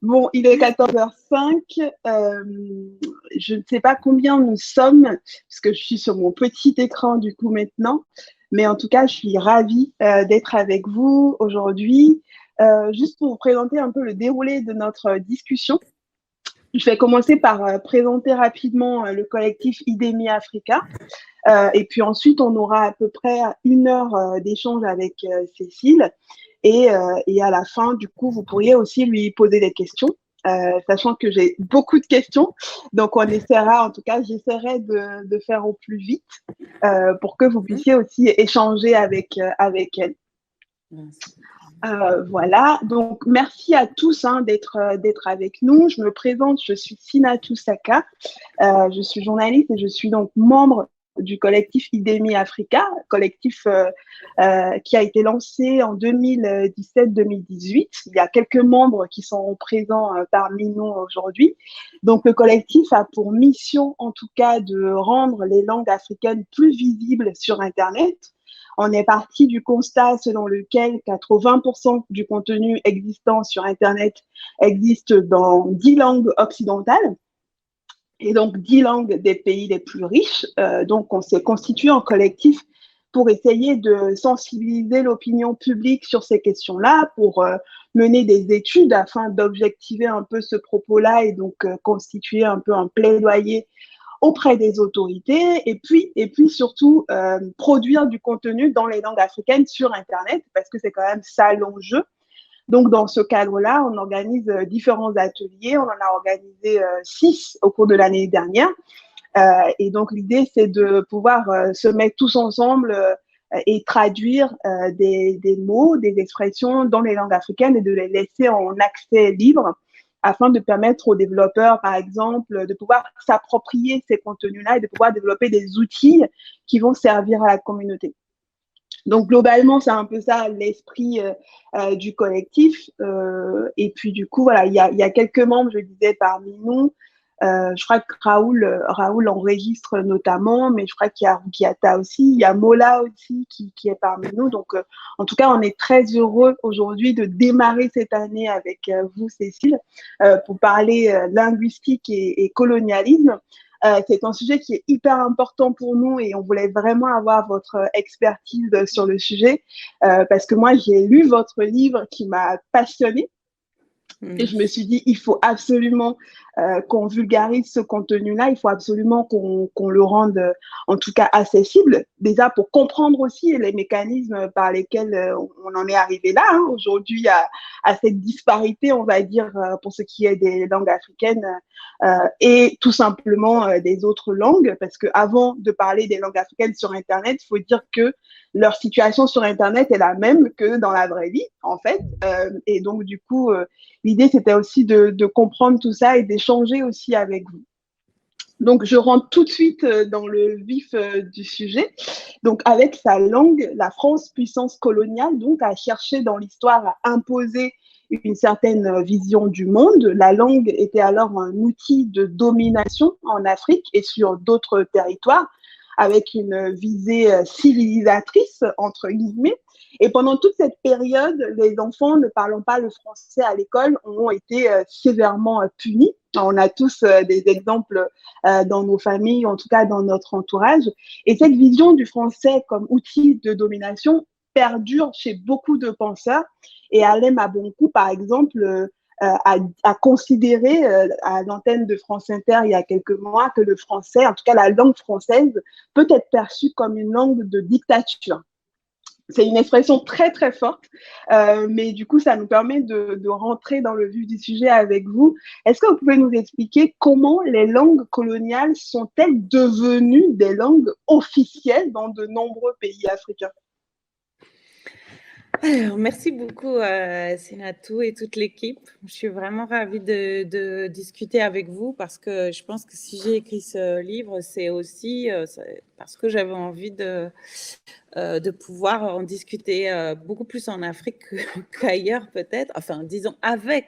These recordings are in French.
Bon, il est 14h05. Je ne sais pas combien nous sommes, parce que je suis sur mon petit écran du coup maintenant. Mais en tout cas, je suis ravie d'être avec vous aujourd'hui. Juste pour vous présenter un peu le déroulé de notre discussion, je vais commencer par présenter rapidement le collectif IDEMI Africa. Et puis ensuite, on aura à peu près 1 heure d'échange avec Cécile. Et à la fin, du coup, vous pourriez aussi lui poser des questions, sachant que j'ai beaucoup de questions. Donc, on essaiera, en tout cas, j'essaierai de faire au plus vite pour que vous Mhm. puissiez aussi échanger avec elle. Voilà, donc merci à tous d'être avec nous. Je me présente, je suis Sinatou Saka, je suis journaliste et je suis donc membre du collectif IDEMI Africa, collectif qui a été lancé en 2017-2018. Il y a quelques membres qui sont présents parmi nous aujourd'hui. Donc le collectif a pour mission en tout cas de rendre les langues africaines plus visibles sur Internet. On est parti du constat selon lequel 80% du contenu existant sur Internet existe dans 10 langues occidentales et donc 10 langues des pays les plus riches. Donc, on s'est constitué en collectif pour essayer de sensibiliser l'opinion publique sur ces questions-là, pour mener des études afin d'objectiver un peu ce propos-là et donc constituer un peu un plaidoyer auprès des autorités et puis surtout produire du contenu dans les langues africaines sur Internet parce que c'est quand même ça l'enjeu. Donc, dans ce cadre-là, on organise différents ateliers. On en a organisé 6 au cours de l'année dernière. Et donc, l'idée, c'est de pouvoir se mettre tous ensemble et traduire des mots, des expressions dans les langues africaines et de les laisser en accès libre afin de permettre aux développeurs, par exemple, de pouvoir s'approprier ces contenus-là et de pouvoir développer des outils qui vont servir à la communauté. Donc, globalement, c'est un peu ça l'esprit du collectif. Et puis, du coup, voilà, il y a quelques membres, je disais, parmi nous. Je crois que Raoul enregistre notamment, mais je crois qu'il y a Rukiata aussi. Il y a Mola aussi qui est parmi nous. Donc, en tout cas, on est très heureux aujourd'hui de démarrer cette année avec vous, Cécile, pour parler linguistique et colonialisme. C'est un sujet qui est hyper important pour nous et on voulait vraiment avoir votre expertise sur le sujet parce que moi, j'ai lu votre livre qui m'a passionnée. Et je me suis dit, il faut absolument qu'on vulgarise ce contenu-là, il faut absolument qu'on le rende, en tout cas, accessible, déjà pour comprendre aussi les mécanismes par lesquels on en est arrivé là, aujourd'hui, à cette disparité, on va dire, pour ce qui est des langues africaines et tout simplement des autres langues, parce qu'avant de parler des langues africaines sur Internet, il faut dire que leur situation sur Internet est la même que dans la vraie vie, en fait. Et donc, du coup, l'idée, c'était aussi de comprendre tout ça et d'échanger aussi avec vous. Donc, je rentre tout de suite dans le vif du sujet. Donc, avec sa langue, la France, puissance coloniale, donc, a cherché dans l'histoire à imposer une certaine vision du monde. La langue était alors un outil de domination en Afrique et sur d'autres territoires, avec une visée civilisatrice, entre guillemets. Et pendant toute cette période, les enfants ne parlant pas le français à l'école ont été sévèrement punis. On a tous des exemples dans nos familles, en tout cas dans notre entourage. Et cette vision du français comme outil de domination perdure chez beaucoup de penseurs. Et Alain Mabonkou, par exemple, a considéré à l'antenne de France Inter il y a quelques mois que le français, en tout cas la langue française, peut être perçue comme une langue de dictature. C'est une expression très, très forte, mais du coup, ça nous permet de rentrer dans le vif du sujet avec vous. Est-ce que vous pouvez nous expliquer comment les langues coloniales sont-elles devenues des langues officielles dans de nombreux pays africains? Alors, merci beaucoup, Sinatou et toute l'équipe. Je suis vraiment ravie de discuter avec vous parce que je pense que si j'ai écrit ce livre, c'est aussi parce que j'avais envie de pouvoir en discuter beaucoup plus en Afrique qu'ailleurs peut-être. Enfin, disons avec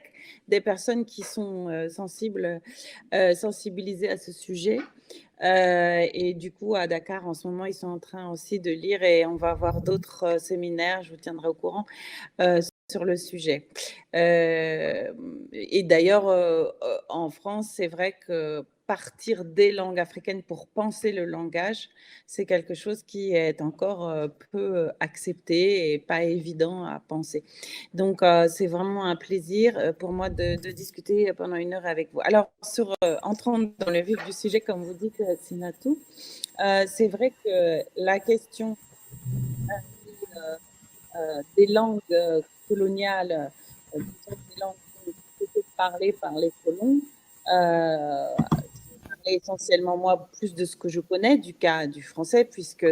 des personnes qui sont sensibilisées à ce sujet. Et du coup, à Dakar, en ce moment, ils sont en train aussi de lire et on va avoir d'autres séminaires, je vous tiendrai au courant, sur le sujet. Et d'ailleurs, en France, c'est vrai que partir des langues africaines pour penser le langage, c'est quelque chose qui est encore peu accepté et pas évident à penser. Donc, c'est vraiment un plaisir pour moi de discuter pendant 1 heure avec vous. Alors, entrant dans le vif du sujet, comme vous dites, Sinatou, c'est vrai que la question des langues coloniales, disons des langues qui étaient parlées par les colons. Je parlais essentiellement, moi, plus de ce que je connais du cas du français, puisque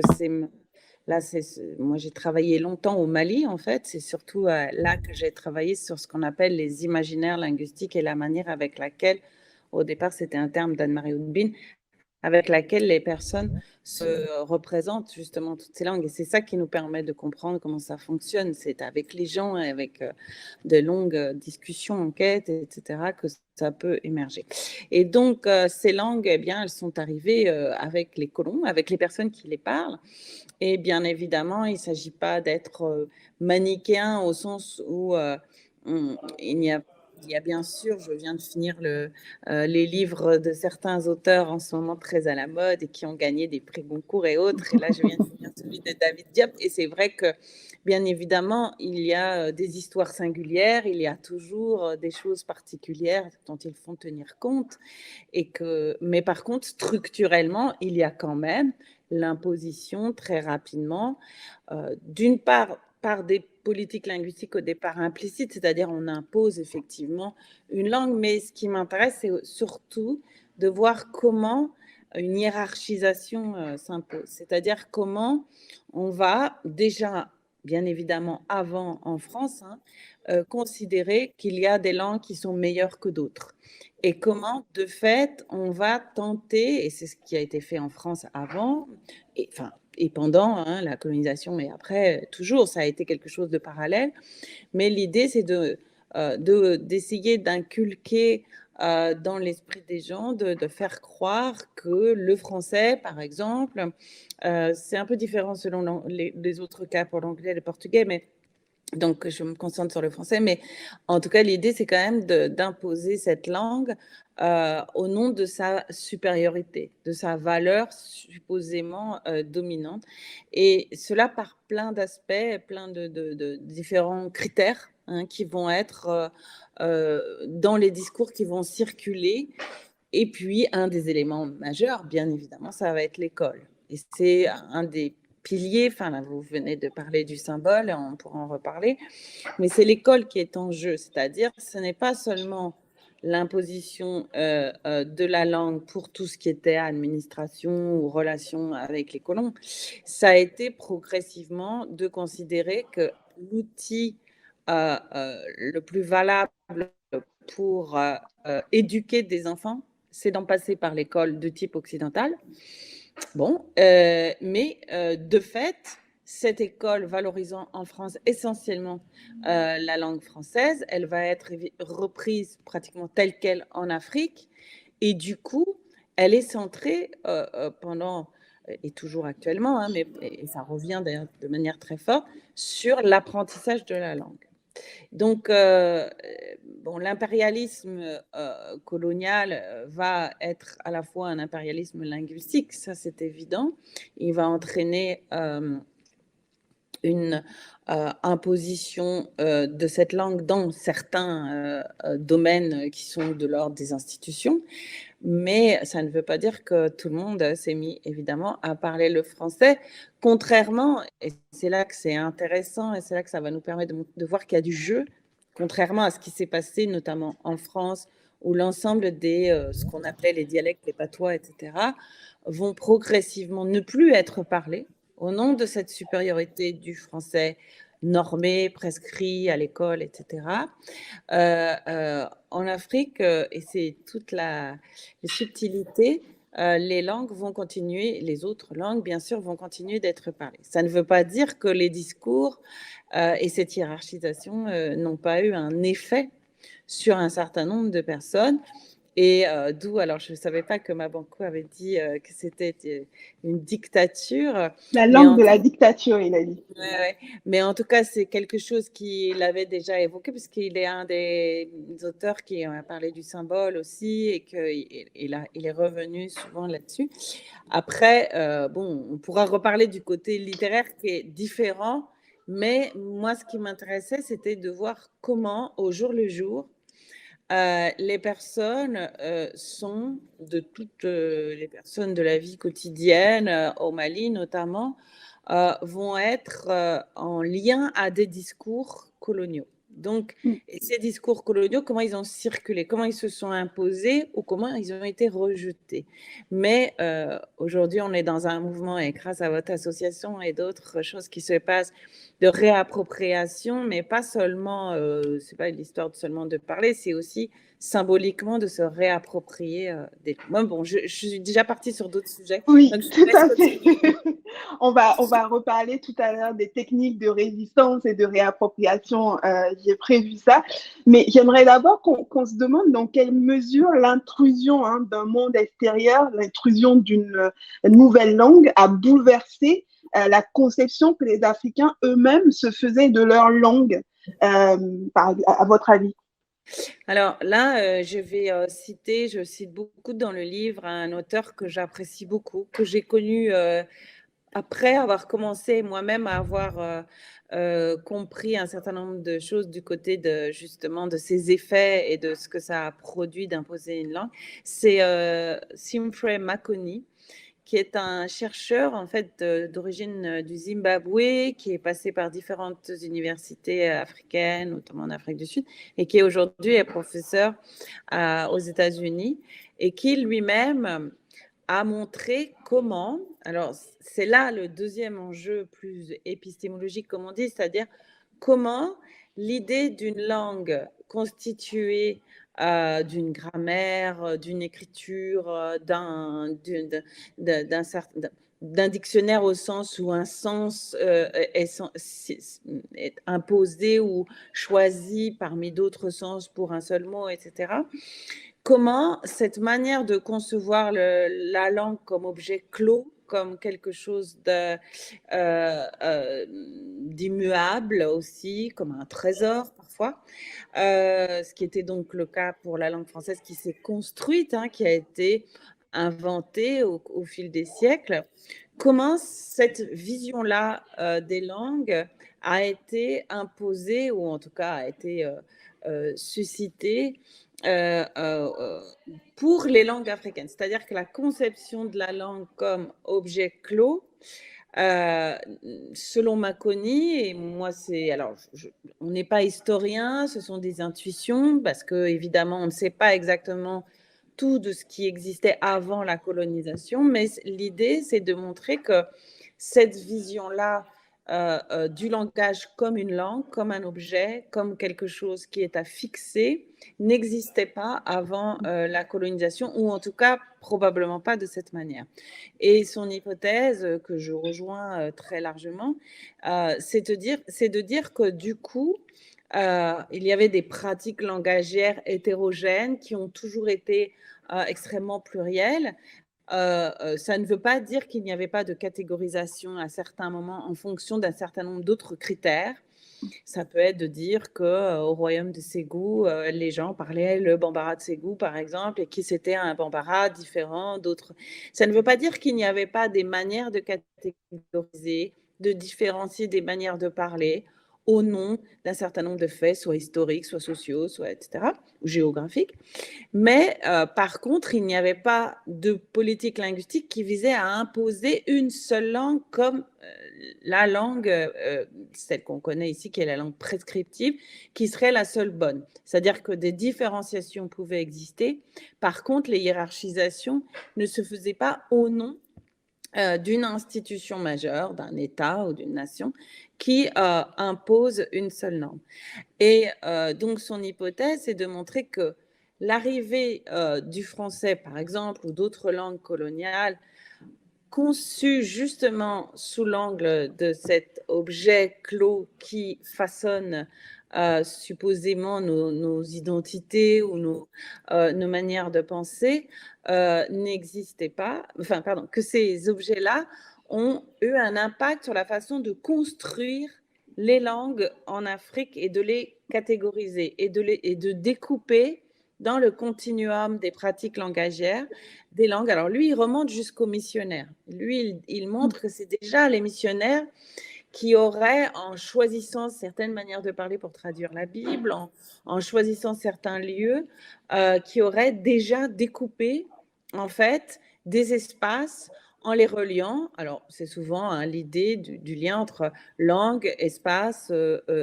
moi, j'ai travaillé longtemps au Mali, en fait. C'est surtout là que j'ai travaillé sur ce qu'on appelle les imaginaires linguistiques et la manière avec laquelle, au départ, c'était un terme d'Anne-Marie Houdbin, avec laquelle les personnes se représentent justement toutes ces langues. Et c'est ça qui nous permet de comprendre comment ça fonctionne. C'est avec les gens, avec de longues discussions, enquêtes, etc., que ça peut émerger. Et donc, ces langues, eh bien, elles sont arrivées avec les colons, avec les personnes qui les parlent. Et bien évidemment, il ne s'agit pas d'être manichéen au sens où il y a bien sûr, je viens de finir les livres de certains auteurs en ce moment très à la mode et qui ont gagné des prix Goncourt et autres. Et là, je viens de finir celui de David Diop. Et c'est vrai que, bien évidemment, il y a des histoires singulières, il y a toujours des choses particulières dont il faut tenir compte. Mais par contre, structurellement, il y a quand même l'imposition très rapidement, d'une part, par des politiques linguistiques au départ implicites, c'est-à-dire on impose effectivement une langue, mais ce qui m'intéresse, c'est surtout de voir comment une hiérarchisation s'impose, c'est-à-dire comment on va déjà, bien évidemment avant en France, considérer qu'il y a des langues qui sont meilleures que d'autres. Et comment, de fait, on va tenter, et c'est ce qui a été fait en France avant, et pendant la colonisation, mais après, toujours, ça a été quelque chose de parallèle. Mais l'idée, c'est d'essayer d'inculquer dans l'esprit des gens, de faire croire que le français, par exemple, c'est un peu différent selon les autres cas pour l'anglais et le portugais, mais donc je me concentre sur le français, mais en tout cas, l'idée, c'est quand même d'imposer cette langue au nom de sa supériorité, de sa valeur supposément dominante. Et cela par plein d'aspects, plein de différents critères qui vont être dans les discours qui vont circuler. Et puis, un des éléments majeurs, bien évidemment, ça va être l'école. Et c'est un des piliers, enfin là, vous venez de parler du symbole, on pourra en reparler, mais c'est l'école qui est en jeu, c'est-à-dire ce n'est pas seulement l'imposition de la langue pour tout ce qui était administration ou relation avec les colons, ça a été progressivement de considérer que l'outil le plus valable pour éduquer des enfants, c'est d'en passer par l'école de type occidental. Bon, mais de fait, cette école valorisant en France essentiellement la langue française, elle va être reprise pratiquement telle qu'elle en Afrique. Et du coup, elle est centrée pendant, et toujours actuellement, et ça revient d'ailleurs de manière très forte, sur l'apprentissage de la langue. Donc, bon, l'impérialisme colonial va être à la fois un impérialisme linguistique, ça c'est évident. Il va entraîner une imposition de cette langue dans certains domaines qui sont de l'ordre des institutions. Mais ça ne veut pas dire que tout le monde s'est mis évidemment à parler le français, contrairement, et c'est là que c'est intéressant et c'est là que ça va nous permettre de voir qu'il y a du jeu, contrairement à ce qui s'est passé notamment en France, où l'ensemble des ce qu'on appelait les dialectes, les patois, etc., vont progressivement ne plus être parlés au nom de cette supériorité du français normé, prescrit à l'école, etc. En Afrique, et c'est toute les subtilités, les langues vont continuer, les autres langues, bien sûr, vont continuer d'être parlées. Ça ne veut pas dire que les discours et cette hiérarchisation n'ont pas eu un effet sur un certain nombre de personnes. Et d'où, alors je ne savais pas que Mabankou avait dit que c'était une dictature, La mais langue en de la dictature, il a dit. ouais, ouais. Mais en tout cas, c'est quelque chose qu'il avait déjà évoqué, puisqu'il est un des auteurs qui a parlé du symbole aussi, et qu'il est revenu souvent là-dessus. Après, bon, on pourra reparler du côté littéraire qui est différent, mais moi, ce qui m'intéressait, c'était de voir comment, au jour le jour, les personnes sont, de toutes les personnes de la vie quotidienne, au Mali notamment, vont être en lien à des discours coloniaux. Donc, et ces discours coloniaux, comment ils ont circulé, comment ils se sont imposés ou comment ils ont été rejetés. Mais aujourd'hui, on est dans un mouvement, et grâce à votre association et d'autres choses qui se passent, de réappropriation, mais pas seulement, c'est pas l'histoire seulement de parler, c'est aussi symboliquement de se réapproprier des... Moi, bon, je suis déjà partie sur d'autres sujets, Oui, donc je tout te laisse à fait. continuer. On va reparler tout à l'heure des techniques de résistance et de réappropriation. J'ai prévu ça. Mais j'aimerais d'abord qu'on se demande dans quelle mesure l'intrusion d'un monde extérieur, l'intrusion d'une nouvelle langue a bouleversé la conception que les Africains eux-mêmes se faisaient de leur langue, à votre avis. Alors là, je cite beaucoup dans le livre un auteur que j'apprécie beaucoup, que j'ai connu après avoir commencé moi-même à avoir compris un certain nombre de choses du côté de justement de ses effets et de ce que ça a produit d'imposer une langue. C'est Simfrey Makoni, qui est un chercheur en fait d'origine du Zimbabwe, qui est passé par différentes universités africaines, notamment en Afrique du Sud, et qui aujourd'hui est professeur aux États-Unis, et qui lui-même a montré comment, alors c'est là le deuxième enjeu plus épistémologique, comme on dit, c'est-à-dire comment l'idée d'une langue constituée d'une grammaire, d'une écriture, d'un dictionnaire au sens où un sens est imposé ou choisi parmi d'autres sens pour un seul mot, etc. Comment cette manière de concevoir la langue comme objet clos, comme quelque chose d'immuable aussi, comme un trésor parfois, ce qui était donc le cas pour la langue française qui s'est construite, hein, qui a été inventée au fil des siècles. Comment cette vision-là des langues a été imposée, ou en tout cas a été suscitée pour les langues africaines. C'est-à-dire que la conception de la langue comme objet clos, selon Makoni, et moi on n'est pas historien, ce sont des intuitions, parce que évidemment on ne sait pas exactement tout de ce qui existait avant la colonisation, mais l'idée c'est de montrer que cette vision-là du langage comme une langue, comme un objet, comme quelque chose qui est à fixer, n'existait pas avant la colonisation, ou en tout cas probablement pas de cette manière. Et son hypothèse, que je rejoins très largement, c'est de dire que du coup, il y avait des pratiques langagières hétérogènes qui ont toujours été extrêmement plurielles. Ça ne veut pas dire qu'il n'y avait pas de catégorisation à certains moments en fonction d'un certain nombre d'autres critères. Ça peut être de dire qu'au royaume de Ségou, les gens parlaient le bambara de Ségou, par exemple, et que c'était un bambara différent d'autres. Ça ne veut pas dire qu'il n'y avait pas des manières de catégoriser, de différencier des manières de parler au nom d'un certain nombre de faits, soit historiques, soit sociaux, soit etc., ou géographiques. Mais par contre, il n'y avait pas de politique linguistique qui visait à imposer une seule langue comme la langue, celle qu'on connaît ici, qui est la langue prescriptive, qui serait la seule bonne. C'est-à-dire que des différenciations pouvaient exister. Par contre, les hiérarchisations ne se faisaient pas au nom d'une institution majeure, d'un État ou d'une nation qui impose une seule norme. Et donc, son hypothèse, c'est de montrer que l'arrivée du français, par exemple, ou d'autres langues coloniales, conçues justement sous l'angle de cet objet clos qui façonne supposément nos identités ou nos manières de penser n'existaient pas, enfin, pardon, que ces objets-là ont eu un impact sur la façon de construire les langues en Afrique et de les catégoriser et de découper dans le continuum des pratiques langagières des langues. Alors lui, il remonte jusqu'aux missionnaires. Lui, il montre que c'est déjà les missionnaires qui auraient, en choisissant certaines manières de parler pour traduire la Bible, en choisissant certains lieux, qui auraient déjà découpé, en fait, des espaces en les reliant. Alors, c'est souvent l'idée du lien entre langue, espace,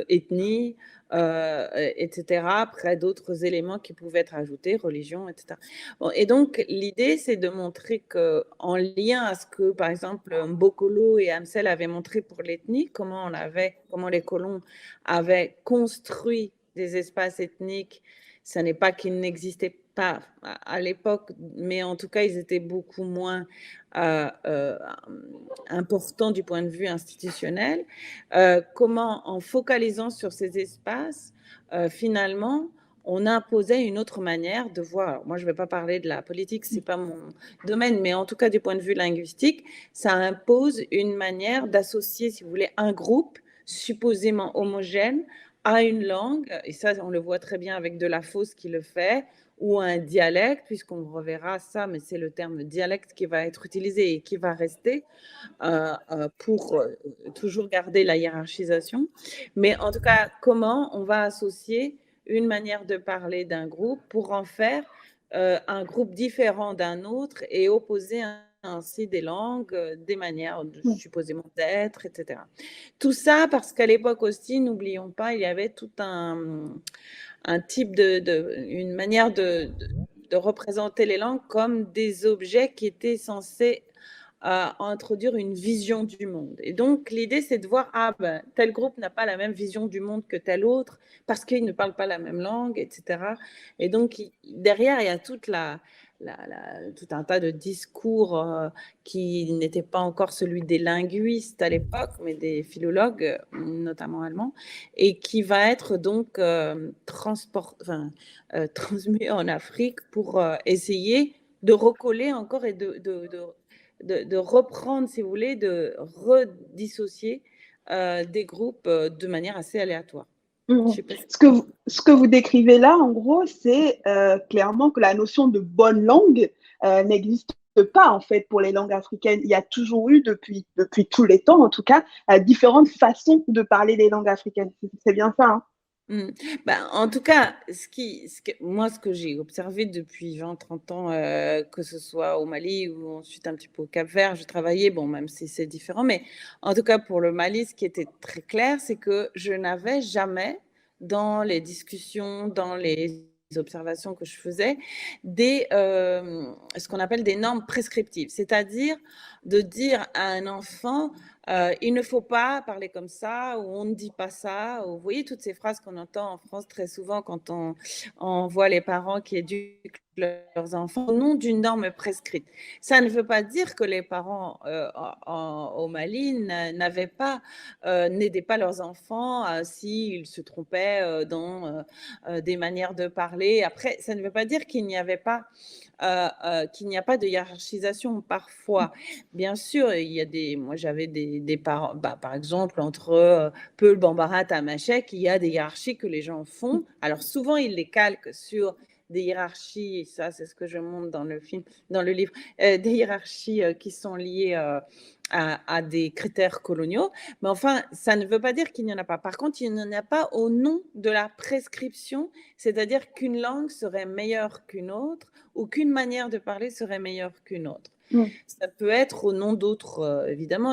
ethnie, etc., après d'autres éléments qui pouvaient être ajoutés, religion, etc. Bon, et donc, l'idée, c'est de montrer qu'en lien à ce que, par exemple, Mbokolo et Amsel avaient montré pour l'ethnie, comment les colons avaient construit des espaces ethniques. Ce n'est pas qu'ils n'existaient pas à l'époque, mais en tout cas, ils étaient beaucoup moins importants du point de vue institutionnel. Comment, en focalisant sur ces espaces, finalement, on imposait une autre manière de voir. Alors, moi, je ne vais pas parler de la politique, ce n'est pas mon domaine, mais en tout cas, du point de vue linguistique, ça impose une manière d'associer, si vous voulez, un groupe supposément homogène à une langue, et ça, on le voit très bien avec Delafosse qui le fait, ou un dialecte, puisqu'on reverra ça, mais c'est le terme dialecte qui va être utilisé et qui va rester pour toujours garder la hiérarchisation. Mais en tout cas, comment on va associer une manière de parler d'un groupe pour en faire un groupe différent d'un autre et opposer ainsi des langues, des manières supposément d'être, etc. Tout ça parce qu'à l'époque aussi, n'oublions pas, il y avait tout un type une manière de représenter les langues comme des objets qui étaient censés introduire une vision du monde. Et donc, l'idée, c'est de voir, tel groupe n'a pas la même vision du monde que tel autre, parce qu'il ne parle pas la même langue, etc. Et donc, derrière, il y a tout un tas de discours qui n'étaient pas encore celui des linguistes à l'époque, mais des philologues, notamment allemands, et qui va être donc transmis en Afrique pour essayer de recoller encore et de reprendre, si vous voulez, de redissocier des groupes de manière assez aléatoire. Ce que vous décrivez là, en gros, c'est clairement que la notion de bonne langue n'existe pas, en fait, pour les langues africaines. Il y a toujours eu, depuis tous les temps, en tout cas, différentes façons de parler les langues africaines. C'est bien ça, hein? En tout cas, moi, ce que j'ai observé depuis 20-30 ans, que ce soit au Mali ou ensuite un petit peu au Cap-Vert, je travaillais, bon, même si c'est différent, mais en tout cas pour le Mali, ce qui était très clair, c'est que je n'avais jamais, dans les discussions, dans les observations que je faisais, ce qu'on appelle des normes prescriptives, c'est-à-dire de dire à un enfant, il ne faut pas parler comme ça, ou on ne dit pas ça. Ou, vous voyez toutes ces phrases qu'on entend en France très souvent quand on voit les parents qui éduquent leurs enfants au nom d'une norme prescrite. Ça ne veut pas dire que les parents au Mali n'aidaient pas leurs enfants s'ils se trompaient dans des manières de parler. Après, ça ne veut pas dire qu'il n'y a pas de hiérarchisation parfois. Bien sûr, moi j'avais des parents, par exemple, entre Peul, Bambara, Tamashek, il y a des hiérarchies que les gens font. Alors souvent, ils les calquent sur des hiérarchies, et ça c'est ce que je montre dans le livre, des hiérarchies qui sont liées à des critères coloniaux. Mais enfin, ça ne veut pas dire qu'il n'y en a pas. Par contre, il n'y en a pas au nom de la prescription, c'est-à-dire qu'une langue serait meilleure qu'une autre ou qu'une manière de parler serait meilleure qu'une autre. Ça peut être au nom d'autres, évidemment.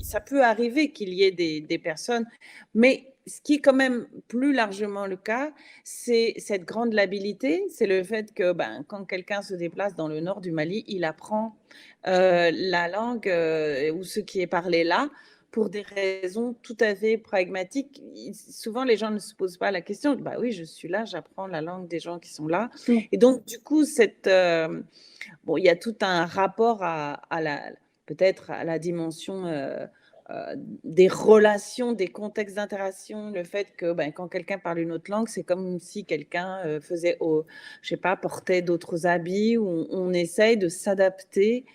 Ça peut arriver qu'il y ait des personnes, mais ce qui est quand même plus largement le cas, c'est cette grande labilité, c'est le fait que quand quelqu'un se déplace dans le nord du Mali, il apprend la langue ou ce qui est parlé là pour des raisons tout à fait pragmatiques. Souvent, les gens ne se posent pas la question. Oui, je suis là, j'apprends la langue des gens qui sont là. Et donc, du coup, il y a tout un rapport peut-être à la dimension des relations, des contextes d'interaction, le fait que quand quelqu'un parle une autre langue, c'est comme si quelqu'un faisait, je sais pas, portait d'autres habits, où on essaye de s'adapter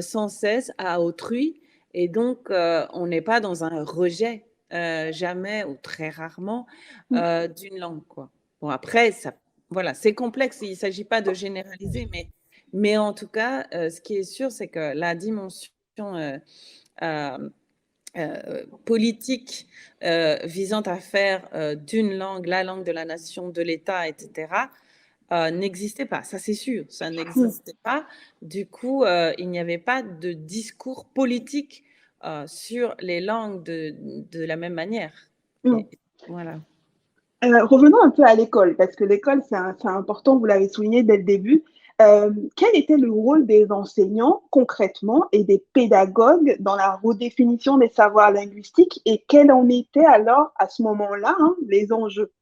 sans cesse à autrui, et donc on n'est pas dans un rejet, jamais ou très rarement, d'une langue, quoi. Bon, après, voilà, c'est complexe, il ne s'agit pas de généraliser, mais en tout cas, ce qui est sûr, c'est que la dimension euh, politique visant à faire d'une langue, la langue de la nation, de l'État, etc., n'existait pas. Ça, c'est sûr, ça n'existait pas. Du coup, il n'y avait pas de discours politique sur les langues de la même manière. Et, voilà. Revenons un peu à l'école, parce que l'école, c'est important, vous l'avez souligné dès le début. Quel était le rôle des enseignants concrètement et des pédagogues dans la redéfinition des savoirs linguistiques et quels en étaient alors à ce moment-là les enjeux?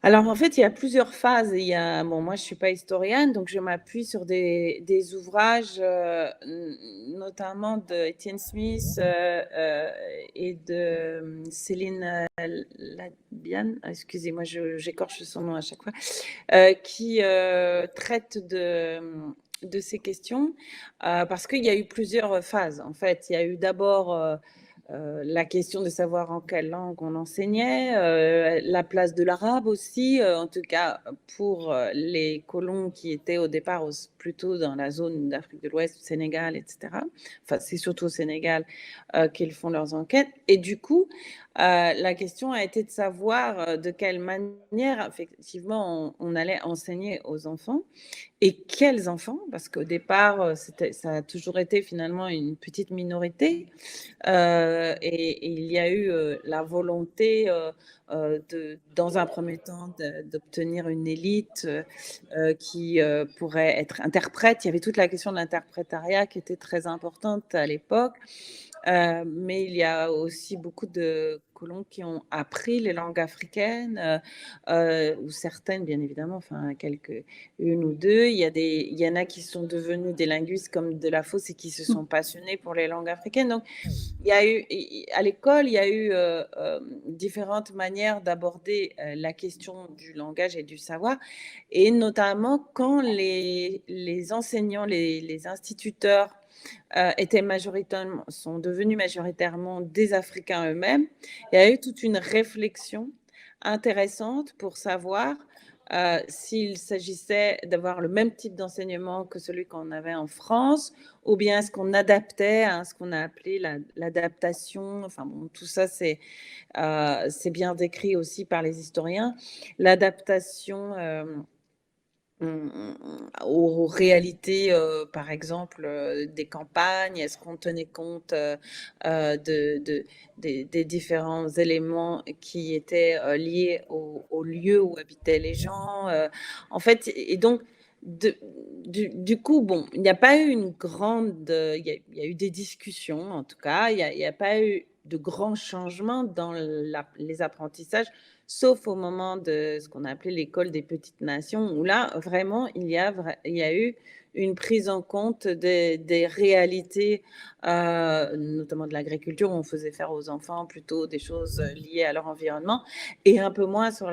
Alors, en fait, il y a plusieurs phases. Bon, moi, je ne suis pas historienne, donc je m'appuie sur des ouvrages, notamment de Etienne Smith et de Céline Labian, excusez-moi, j'écorche son nom à chaque fois, qui traitent de ces questions, parce qu'il y a eu plusieurs phases. En fait, il y a eu d'abord la question de savoir en quelle langue on enseignait, la place de l'arabe aussi, en tout cas pour les colons qui étaient au départ plutôt dans la zone d'Afrique de l'Ouest, Sénégal, etc. Enfin, c'est surtout au Sénégal qu'ils font leurs enquêtes. Et du coup, la question a été de savoir de quelle manière, effectivement, on allait enseigner aux enfants. Et quels enfants? Parce qu'au départ, ça a toujours été finalement une petite minorité. Et il y a eu la volonté, dans un premier temps, d'obtenir une élite qui pourrait être interprète. Il y avait toute la question de l'interprétariat qui était très importante à l'époque. Mais il y a aussi beaucoup de colons qui ont appris les langues africaines, ou certaines, bien évidemment, enfin, une ou deux. Il y en a qui sont devenus des linguistes comme Delafosse et qui se sont passionnés pour les langues africaines. Donc, à l'école, il y a eu différentes manières d'aborder la question du langage et du savoir, et notamment quand les enseignants, les instituteurs sont devenus majoritairement des Africains eux-mêmes. Il y a eu toute une réflexion intéressante pour savoir s'il s'agissait d'avoir le même type d'enseignement que celui qu'on avait en France, ou bien est-ce qu'on adaptait à ce qu'on a appelé l'adaptation. Enfin bon, tout ça, c'est bien décrit aussi par les historiens. L'adaptation aux réalités, par exemple, des campagnes. Est-ce qu'on tenait compte des différents éléments qui étaient liés au lieu où habitaient les gens, en fait, et donc du coup, bon, il n'y a pas eu une grande, il y a eu des discussions, en tout cas, il n'y a pas eu de grands changements dans les apprentissages, sauf au moment de ce qu'on a appelé l'école des petites nations, où là, vraiment, il y a eu une prise en compte des réalités, notamment de l'agriculture, où on faisait faire aux enfants plutôt des choses liées à leur environnement, et un peu moins sur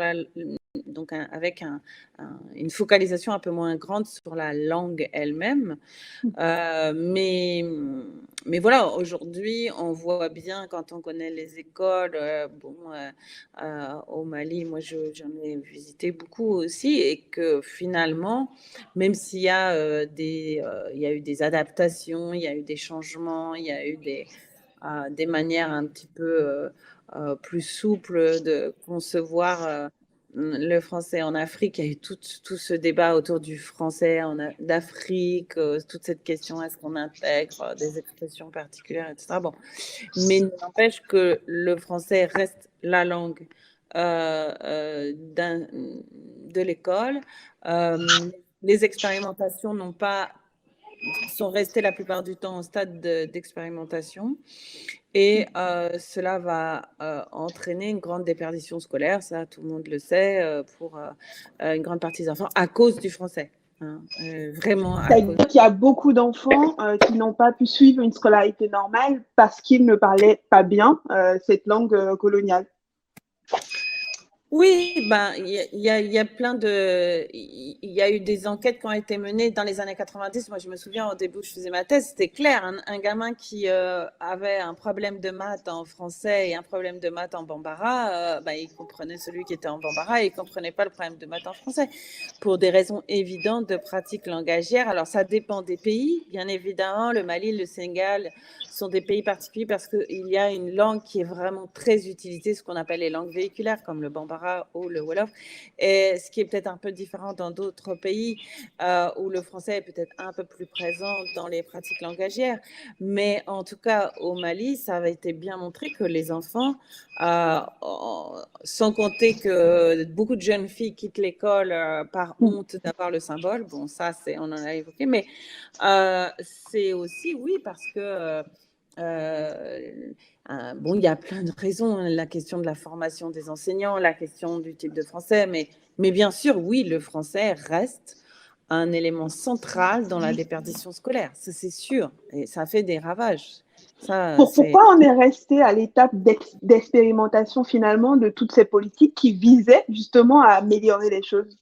donc avec une focalisation un peu moins grande sur la langue elle-même. Mais voilà, aujourd'hui, on voit bien quand on connaît les écoles, au Mali, moi j'en ai visité beaucoup aussi, et que finalement, même s'il y a il y a eu des adaptations, il y a eu des changements, il y a eu des manières un petit peu plus souples de concevoir le français en Afrique. Il y a eu tout ce débat autour du français d'Afrique, toute cette question, est-ce qu'on intègre des expressions particulières, etc. Bon. Mais il n'empêche que le français reste la langue de l'école. Les expérimentations sont restées la plupart du temps au stade d'expérimentation. Et cela va entraîner une grande déperdition scolaire, ça tout le monde le sait, pour une grande partie des enfants, à cause du français. vraiment à cause. C'est-à-dire qu'il y a beaucoup d'enfants qui n'ont pas pu suivre une scolarité normale parce qu'ils ne parlaient pas bien cette langue coloniale. Oui, ben, il y a plein de, il y a eu des enquêtes qui ont été menées dans les années 90. Moi, je me souviens au début où je faisais ma thèse, c'était clair, un gamin qui avait un problème de maths en français et un problème de maths en bambara, ben, il comprenait celui qui était en bambara et il comprenait pas le problème de maths en français pour des raisons évidentes de pratique langagière. Alors, ça dépend des pays, bien évidemment. Le Mali, le Sénégal sont des pays particuliers parce qu'il y a une langue qui est vraiment très utilisée, ce qu'on appelle les langues véhiculaires, comme le bambara ou le wolof, et ce qui est peut-être un peu différent dans d'autres pays où le français est peut-être un peu plus présent dans les pratiques langagières. Mais en tout cas, au Mali, ça avait été bien montré que les enfants, sans compter que beaucoup de jeunes filles quittent l'école par honte d'avoir le symbole, bon, ça, on en a évoqué, mais c'est aussi, oui, parce que bon, il y a plein de raisons, hein, la question de la formation des enseignants, la question du type de français, mais bien sûr, oui, le français reste un élément central dans la déperdition scolaire, ça c'est sûr, et ça fait des ravages. Pourquoi on est resté à l'étape d'expérimentation finalement de toutes ces politiques qui visaient justement à améliorer les choses?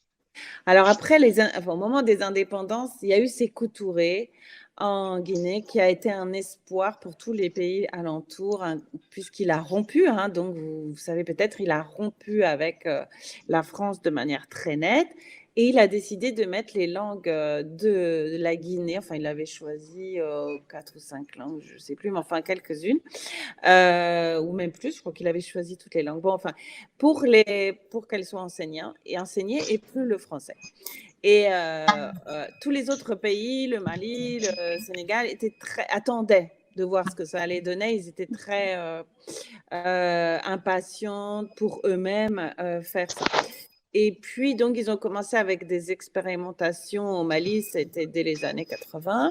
Alors après, au moment des indépendances, il y a eu Sékou Touré en Guinée qui a été un espoir pour tous les pays alentours, hein, puisqu'il a rompu, hein, donc vous savez peut-être, il a rompu avec la France de manière très nette. Et il a décidé de mettre les langues de la Guinée, enfin il avait choisi 4 ou 5 langues, je ne sais plus, mais enfin quelques-unes, ou même plus, je crois qu'il avait choisi toutes les langues. Bon, enfin, pour qu'elles soient enseignées et plus le français. Et tous les autres pays, le Mali, le Sénégal, attendaient de voir ce que ça allait donner. Ils étaient très impatients pour eux-mêmes faire ça. Et puis, donc, ils ont commencé avec des expérimentations au Mali, c'était dès les années 80.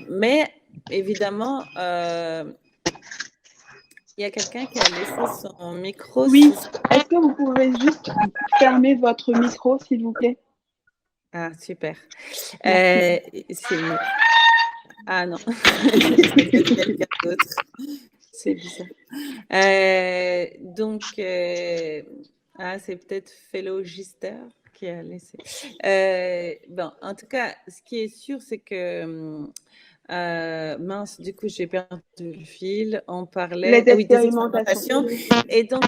Mais évidemment, il y a quelqu'un qui a laissé son micro. Oui, est-ce que vous pouvez juste fermer votre micro, s'il vous plaît? Ah, super. Merci. Ah non, c'est quelqu'un d'autre. C'est bizarre. Donc, c'est peut-être Fellogister qui a laissé. Bon, en tout cas, ce qui est sûr, c'est que mince, du coup, j'ai perdu le fil. On parlait, Les oui, des expérimentations. expérimentations. Et donc,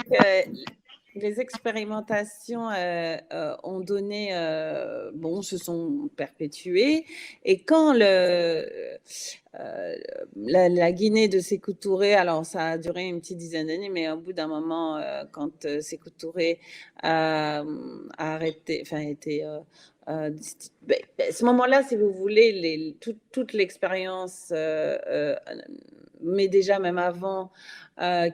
les expérimentations ont donné, bon, se sont perpétuées. Et quand la Guinée de Sékou Touré, alors ça a duré une petite dizaine d'années, mais au bout d'un moment, quand Sékou Touré a arrêté, enfin, était à ce moment-là, si vous voulez, toute l'expérience, mais déjà même avant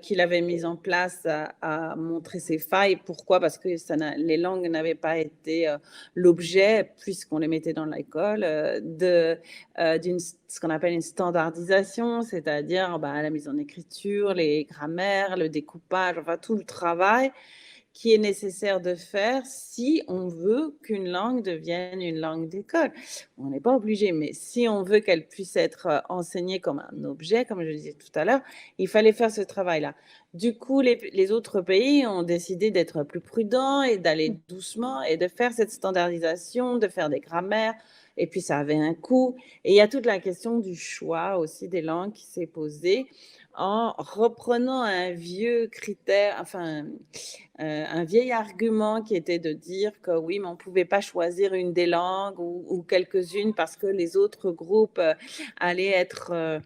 qu'il avait mise en place, a montré ses failles. Pourquoi? Parce que les langues n'avaient pas été l'objet, puisqu'on les mettait dans l'école, d'une ce qu'on appelle une standardisation, c'est-à-dire la mise en écriture, les grammaires, le découpage, enfin tout le travail qui est nécessaire de faire si on veut qu'une langue devienne une langue d'école. On n'est pas obligé, mais si on veut qu'elle puisse être enseignée comme un objet, comme je disais tout à l'heure, il fallait faire ce travail-là. Du coup, les autres pays ont décidé d'être plus prudents et d'aller doucement et de faire cette standardisation, de faire des grammaires. Et puis, ça avait un coût. Et il y a toute la question du choix aussi des langues qui s'est posée en reprenant un vieux critère, enfin, un vieil argument qui était de dire que oui, mais on ne pouvait pas choisir une des langues ou quelques-unes parce que les autres groupes allaient être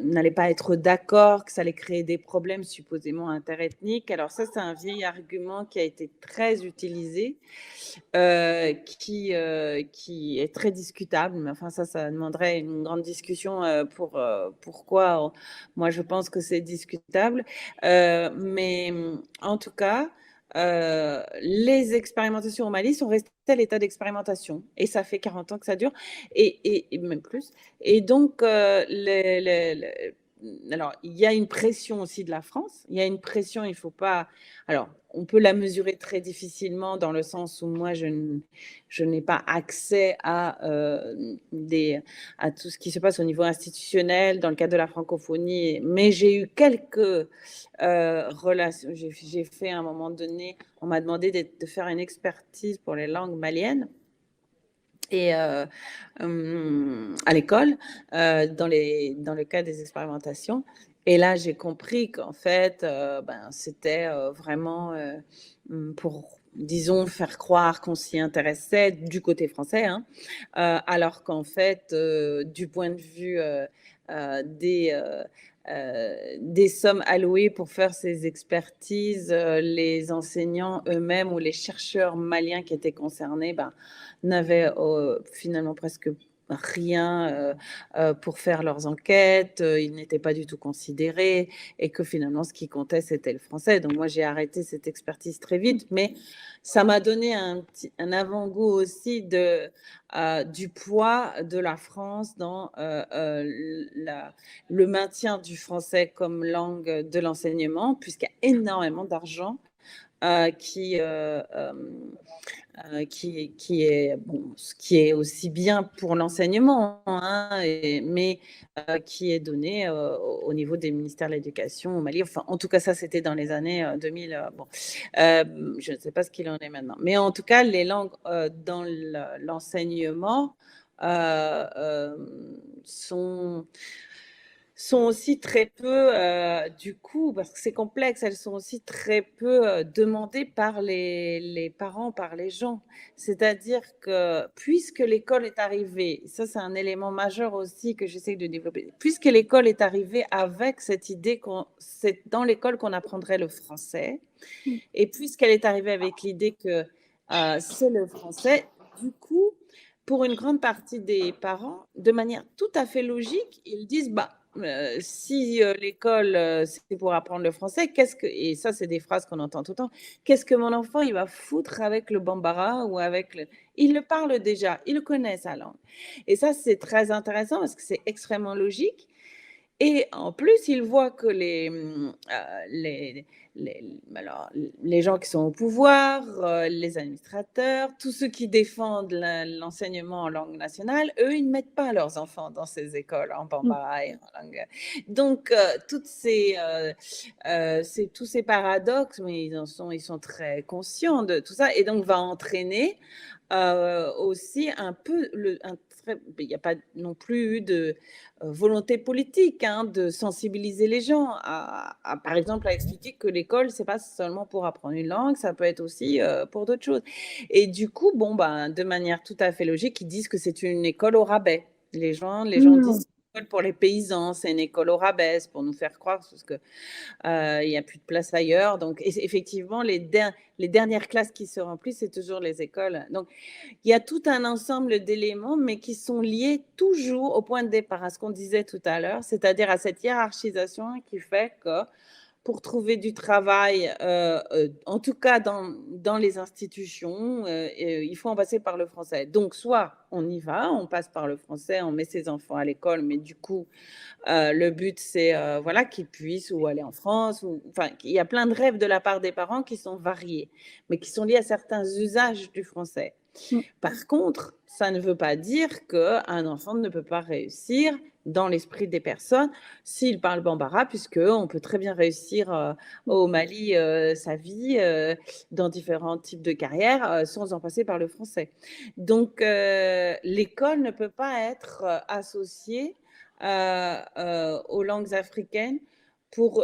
n'allait pas être d'accord, que ça allait créer des problèmes supposément interethniques. Alors ça, c'est un vieil argument qui a été très utilisé, qui est très discutable. Mais enfin, ça demanderait une grande discussion pour pourquoi moi je pense que c'est discutable. Mais en tout cas, les expérimentations au Mali sont restées à l'état d'expérimentation. Et ça fait 40 ans que ça dure, et même plus. Et donc, alors, il y a une pression aussi de la France. Il y a une pression, il ne faut pas. Alors, on peut la mesurer très difficilement dans le sens où moi, je n'ai pas accès à tout ce qui se passe au niveau institutionnel dans le cadre de la francophonie, mais j'ai eu quelques relations. J'ai fait à un moment donné, on m'a demandé de faire une expertise pour les langues maliennes. Et à l'école, dans le cadre des expérimentations. Et là, j'ai compris qu'en fait, c'était vraiment pour, disons, faire croire qu'on s'y intéressait du côté français, hein, alors qu'en fait, du point de vue des sommes allouées pour faire ces expertises, les enseignants eux-mêmes ou les chercheurs maliens qui étaient concernés, n'avaient finalement presque rien pour faire leurs enquêtes, ils n'étaient pas du tout considérés et que finalement ce qui comptait c'était le français. Donc moi j'ai arrêté cette expertise très vite, mais ça m'a donné un avant-goût aussi du poids de la France dans le maintien du français comme langue de l'enseignement, puisqu'il y a énormément d'argent qui est aussi bien pour l'enseignement, hein, mais qui est donné au niveau des ministères de l'Éducation au Mali. Enfin, en tout cas, ça, c'était dans les années 2000. Je ne sais pas ce qu'il en est maintenant. Mais en tout cas, les langues dans l'enseignement sont aussi très peu, du coup, parce que c'est complexe, elles sont aussi très peu demandées par les parents, par les gens. C'est-à-dire que puisque l'école est arrivée, ça c'est un élément majeur aussi que j'essaie de développer, puisque l'école est arrivée avec cette idée que c'est dans l'école qu'on apprendrait le français, et puisqu'elle est arrivée avec l'idée que c'est le français, du coup, pour une grande partie des parents, de manière tout à fait logique, ils disent si l'école c'est pour apprendre le français, et ça c'est des phrases qu'on entend tout le temps, qu'est-ce que mon enfant il va foutre avec le bambara ou avec le. Il le parle déjà, il connaît sa langue. Et ça c'est très intéressant parce que c'est extrêmement logique. Et en plus, il voit que les gens qui sont au pouvoir, les administrateurs, tous ceux qui défendent l'enseignement en langue nationale, eux, ils ne mettent pas leurs enfants dans ces écoles en bambara et en langue. Donc, tous ces paradoxes, mais ils sont très conscients de tout ça, et donc va entraîner aussi un peu il n'y a pas non plus eu de volonté politique de sensibiliser les gens par exemple, à expliquer que l'école, c'est pas seulement pour apprendre une langue, ça peut être aussi pour d'autres choses. Et du coup, de manière tout à fait logique, ils disent que c'est une école au rabais. Les gens disent c'est une école pour les paysans, c'est une école au rabais, pour nous faire croire parce que il n'y a plus de place ailleurs. Donc, effectivement, les dernières classes qui se remplissent, c'est toujours les écoles. Donc, il y a tout un ensemble d'éléments, mais qui sont liés toujours au point de départ, à ce qu'on disait tout à l'heure, c'est-à-dire à cette hiérarchisation qui fait que pour trouver du travail, en tout cas dans les institutions, il faut en passer par le français. Donc, soit on y va, on passe par le français, on met ses enfants à l'école, mais du coup, le but, c'est voilà, qu'ils puissent ou aller en France. Enfin, il y a plein de rêves de la part des parents qui sont variés, mais qui sont liés à certains usages du français. Par contre, ça ne veut pas dire qu'un enfant ne peut pas réussir dans l'esprit des personnes s'il parle bambara, puisqu'on peut très bien réussir au Mali sa vie dans différents types de carrières sans en passer par le français. Donc, l'école ne peut pas être associée aux langues africaines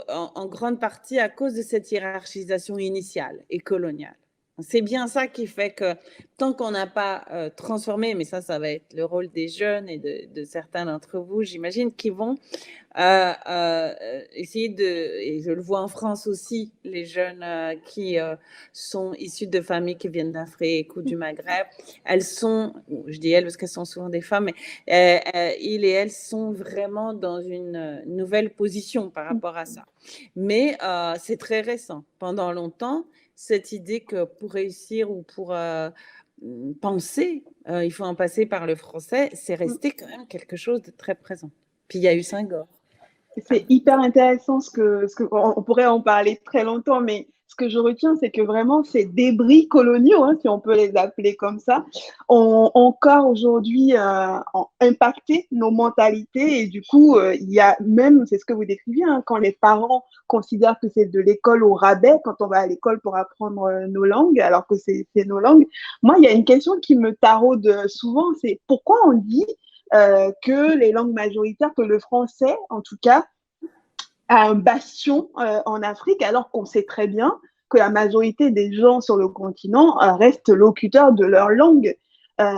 en grande partie à cause de cette hiérarchisation initiale et coloniale. C'est bien ça qui fait que tant qu'on n'a pas transformé, mais ça va être le rôle des jeunes et de certains d'entre vous, j'imagine, qui vont essayer et je le vois en France aussi, les jeunes qui sont issus de familles qui viennent d'Afrique ou du Maghreb, je dis elles parce qu'elles sont souvent des femmes, mais ils et elles sont vraiment dans une nouvelle position par rapport à ça. Mais c'est très récent. Pendant longtemps, cette idée que pour réussir ou pour penser, il faut en passer par le français, c'est resté quand même quelque chose de très présent. Puis il y a eu Senghor. C'est hyper intéressant on pourrait en parler très longtemps, mais ce que je retiens, c'est que vraiment ces débris coloniaux, hein, si on peut les appeler comme ça, ont encore aujourd'hui impacté nos mentalités et du coup, il y a même, c'est ce que vous décriviez, hein, quand les parents considèrent que c'est de l'école au rabais, quand on va à l'école pour apprendre nos langues, alors que c'est nos langues. Moi, il y a une question qui me taraude souvent, c'est pourquoi on dit que les langues majoritaires, que le français, en tout cas, a un bastion en Afrique, alors qu'on sait très bien que la majorité des gens sur le continent restent locuteurs de leur langue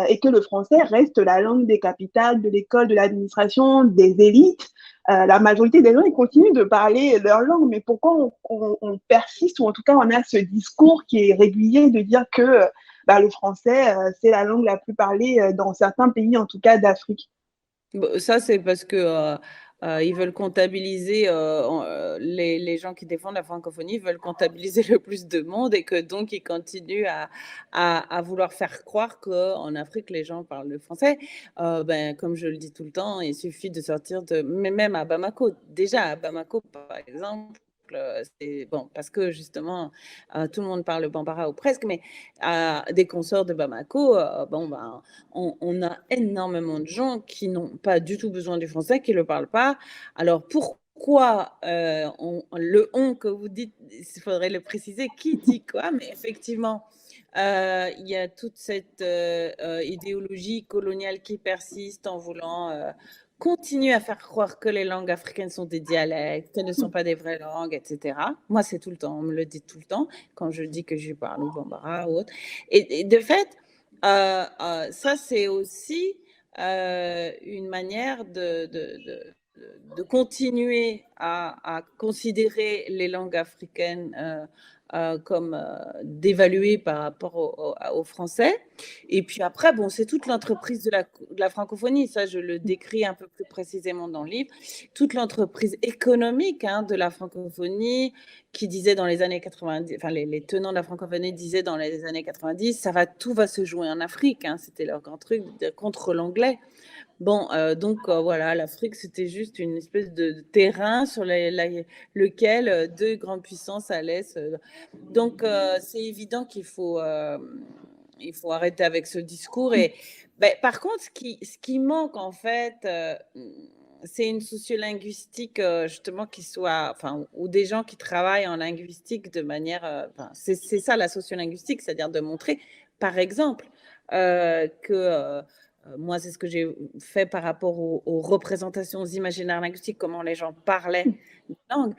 et que le français reste la langue des capitales, de l'école, de l'administration, des élites. La majorité des gens, ils continuent de parler leur langue, mais pourquoi on persiste, ou en tout cas on a ce discours qui est régulier de dire que le français, c'est la langue la plus parlée dans certains pays, en tout cas d'Afrique. Ça, c'est parce que ils veulent comptabiliser les gens qui défendent la francophonie veulent comptabiliser le plus de monde et que donc ils continuent à vouloir faire croire qu'en Afrique les gens parlent le français. Comme je le dis tout le temps, il suffit de sortir mais même à Bamako. Déjà à Bamako par exemple. C'est bon parce que justement tout le monde parle le bambara ou presque, mais des consorts de Bamako, on a énormément de gens qui n'ont pas du tout besoin du français, qui ne le parlent pas. Alors pourquoi le on que vous dites, il faudrait le préciser, qui dit quoi, mais effectivement, il y a toute cette idéologie coloniale qui persiste en voulant continuer à faire croire que les langues africaines sont des dialectes, qu'elles ne sont pas des vraies langues, etc. Moi, c'est tout le temps, on me le dit tout le temps, quand je dis que je parle au bambara ou autre. Et de fait, ça, c'est aussi une manière de continuer à considérer les langues africaines comme dévaluées par rapport au français. Et puis après, bon, c'est toute l'entreprise de la francophonie, ça je le décris un peu plus précisément dans le livre, toute l'entreprise économique de la francophonie qui disait dans les années 90, enfin les tenants de la francophonie disaient dans les années 90, tout va se jouer en Afrique, c'était leur grand truc contre l'anglais. Bon, voilà, l'Afrique, c'était juste une espèce de terrain sur lequel deux grandes puissances allaient se... Donc, c'est évident qu'il faut arrêter avec ce discours. Et, par contre, ce qui manque, en fait, c'est une sociolinguistique, justement, qui soit... Enfin, ou des gens qui travaillent en linguistique de manière... c'est ça, la sociolinguistique, c'est-à-dire de montrer, par exemple, que... moi, c'est ce que j'ai fait par rapport aux représentations imaginaires linguistiques, comment les gens parlaient une langue.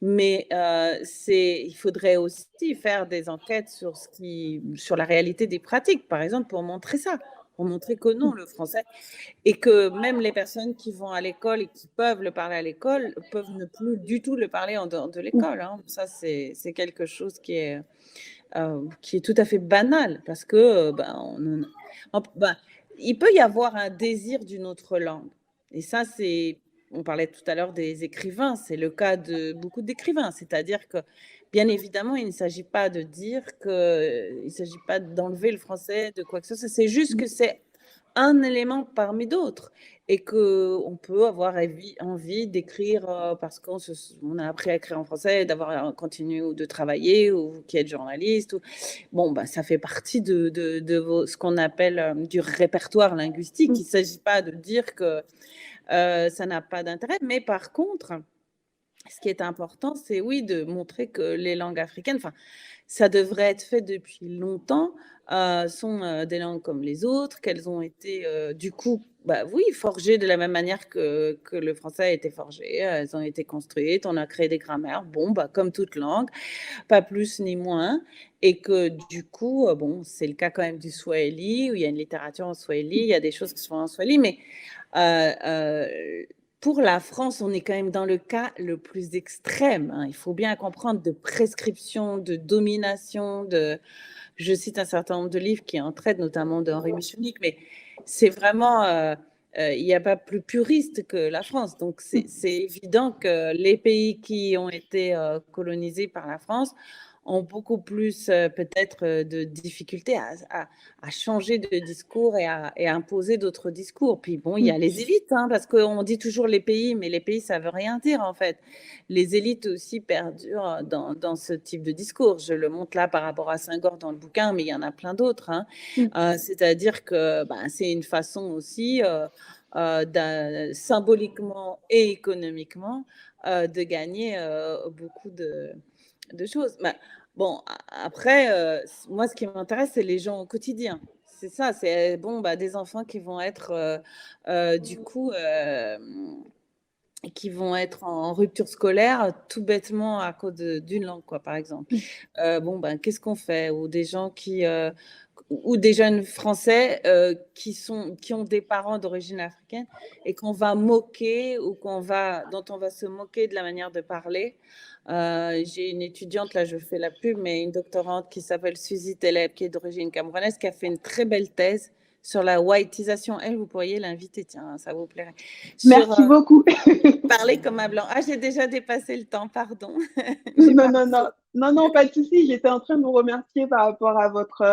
Mais il faudrait aussi faire des enquêtes sur la réalité des pratiques, par exemple, pour montrer ça, pour montrer que non, le français, et que même les personnes qui vont à l'école et qui peuvent le parler à l'école, peuvent ne plus du tout le parler en dehors de l'école. Ça, c'est quelque chose qui est tout à fait banal, parce que il peut y avoir un désir d'une autre langue. Et ça, on parlait tout à l'heure des écrivains, c'est le cas de beaucoup d'écrivains. C'est-à-dire que, bien évidemment, il ne s'agit pas de dire il ne s'agit pas d'enlever le français de quoi que ce soit. C'est juste que c'est un élément parmi d'autres et qu'on peut avoir envie d'écrire parce qu'on a appris à écrire en français, d'avoir continué ou de travailler ou qui est journaliste. Bon, ça fait partie de ce qu'on appelle du répertoire linguistique. Il ne s'agit pas de dire que ça n'a pas d'intérêt, mais par contre, ce qui est important, c'est oui, de montrer que les langues africaines, ça devrait être fait depuis longtemps, sont des langues comme les autres, qu'elles ont été du coup, oui, forgées de la même manière que le français a été forgé. Elles ont été construites, on a créé des grammaires, comme toute langue, pas plus ni moins. Et que du coup, c'est le cas quand même du Swahili, où il y a une littérature en Swahili, il y a des choses qui sont en Swahili, mais pour la France, on est quand même dans le cas le plus extrême. Il faut bien comprendre de prescription, de domination, je cite un certain nombre de livres qui en traitent, notamment d'Henri Michonic, mais c'est vraiment, il n'y a pas plus puriste que la France. Donc, c'est évident que les pays qui ont été colonisés par la France ont beaucoup plus peut-être de difficultés à changer de discours et à imposer d'autres discours. Puis bon, il y a les élites, hein, parce qu'on dit toujours les pays, mais les pays, ça veut rien dire en fait. Les élites aussi perdurent dans ce type de discours. Je le montre là par rapport à Senghor dans le bouquin, mais il y en a plein d'autres. Hein. C'est-à-dire que c'est une façon aussi, symboliquement et économiquement, de gagner beaucoup de choses. Bon, après, moi, ce qui m'intéresse, c'est les gens au quotidien. C'est ça, c'est bon, des enfants qui vont être du coup qui vont être en rupture scolaire tout bêtement à cause d'une langue, quoi, par exemple. Qu'est-ce qu'on fait? Ou des gens ou des jeunes Français qui ont des parents d'origine africaine et qu'on va moquer ou dont on va se moquer de la manière de parler. J'ai une étudiante, là je fais la pub, mais une doctorante qui s'appelle Suzy Teleb, qui est d'origine camerounaise, qui a fait une très belle thèse sur la whiteisation. Elle, vous pourriez l'inviter, tiens, ça vous plairait. Merci beaucoup. Parler comme un blanc. Ah, j'ai déjà dépassé le temps, pardon. Non, pas de souci. J'étais en train de vous remercier par rapport à votre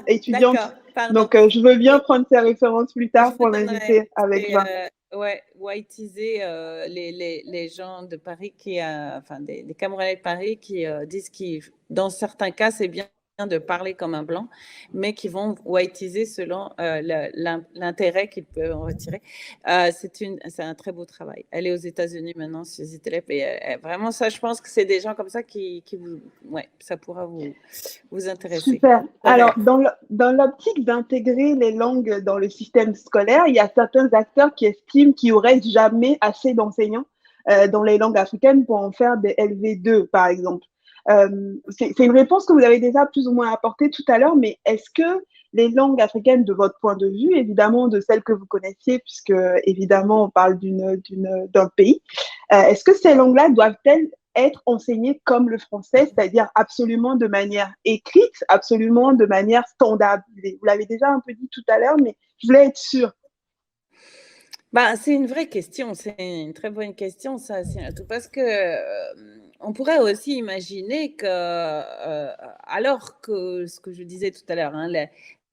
étudiante. D'accord, pardon. Donc, je veux bien prendre ces références plus tard pour l'inviter avec Vin. Whiteiser les gens de Paris, des Camerounais de Paris qui disent que dans certains cas, c'est bien de parler comme un blanc, mais qui vont whiteiser selon l'intérêt qu'ils peuvent en retirer. C'est un très beau travail. Elle est aux États-Unis maintenant, Suzy Telep, et vraiment ça, je pense que c'est des gens comme ça qui ça pourra vous intéresser. Super. Alors, dans l'optique d'intégrer les langues dans le système scolaire, il y a certains acteurs qui estiment qu'il n'y aurait jamais assez d'enseignants dans les langues africaines pour en faire des LV2, par exemple. C'est une réponse que vous avez déjà plus ou moins apportée tout à l'heure, mais est-ce que les langues africaines, de votre point de vue, évidemment de celles que vous connaissiez, puisque évidemment on parle d'un pays, est-ce que ces langues-là doivent-elles être enseignées comme le français, c'est-à-dire absolument de manière écrite, absolument de manière standardisée? Vous l'avez déjà un peu dit tout à l'heure, mais je voulais être sûre. C'est une vraie question, c'est une très bonne question, ça, parce que on pourrait aussi imaginer que, alors que ce que je disais tout à l'heure, hein,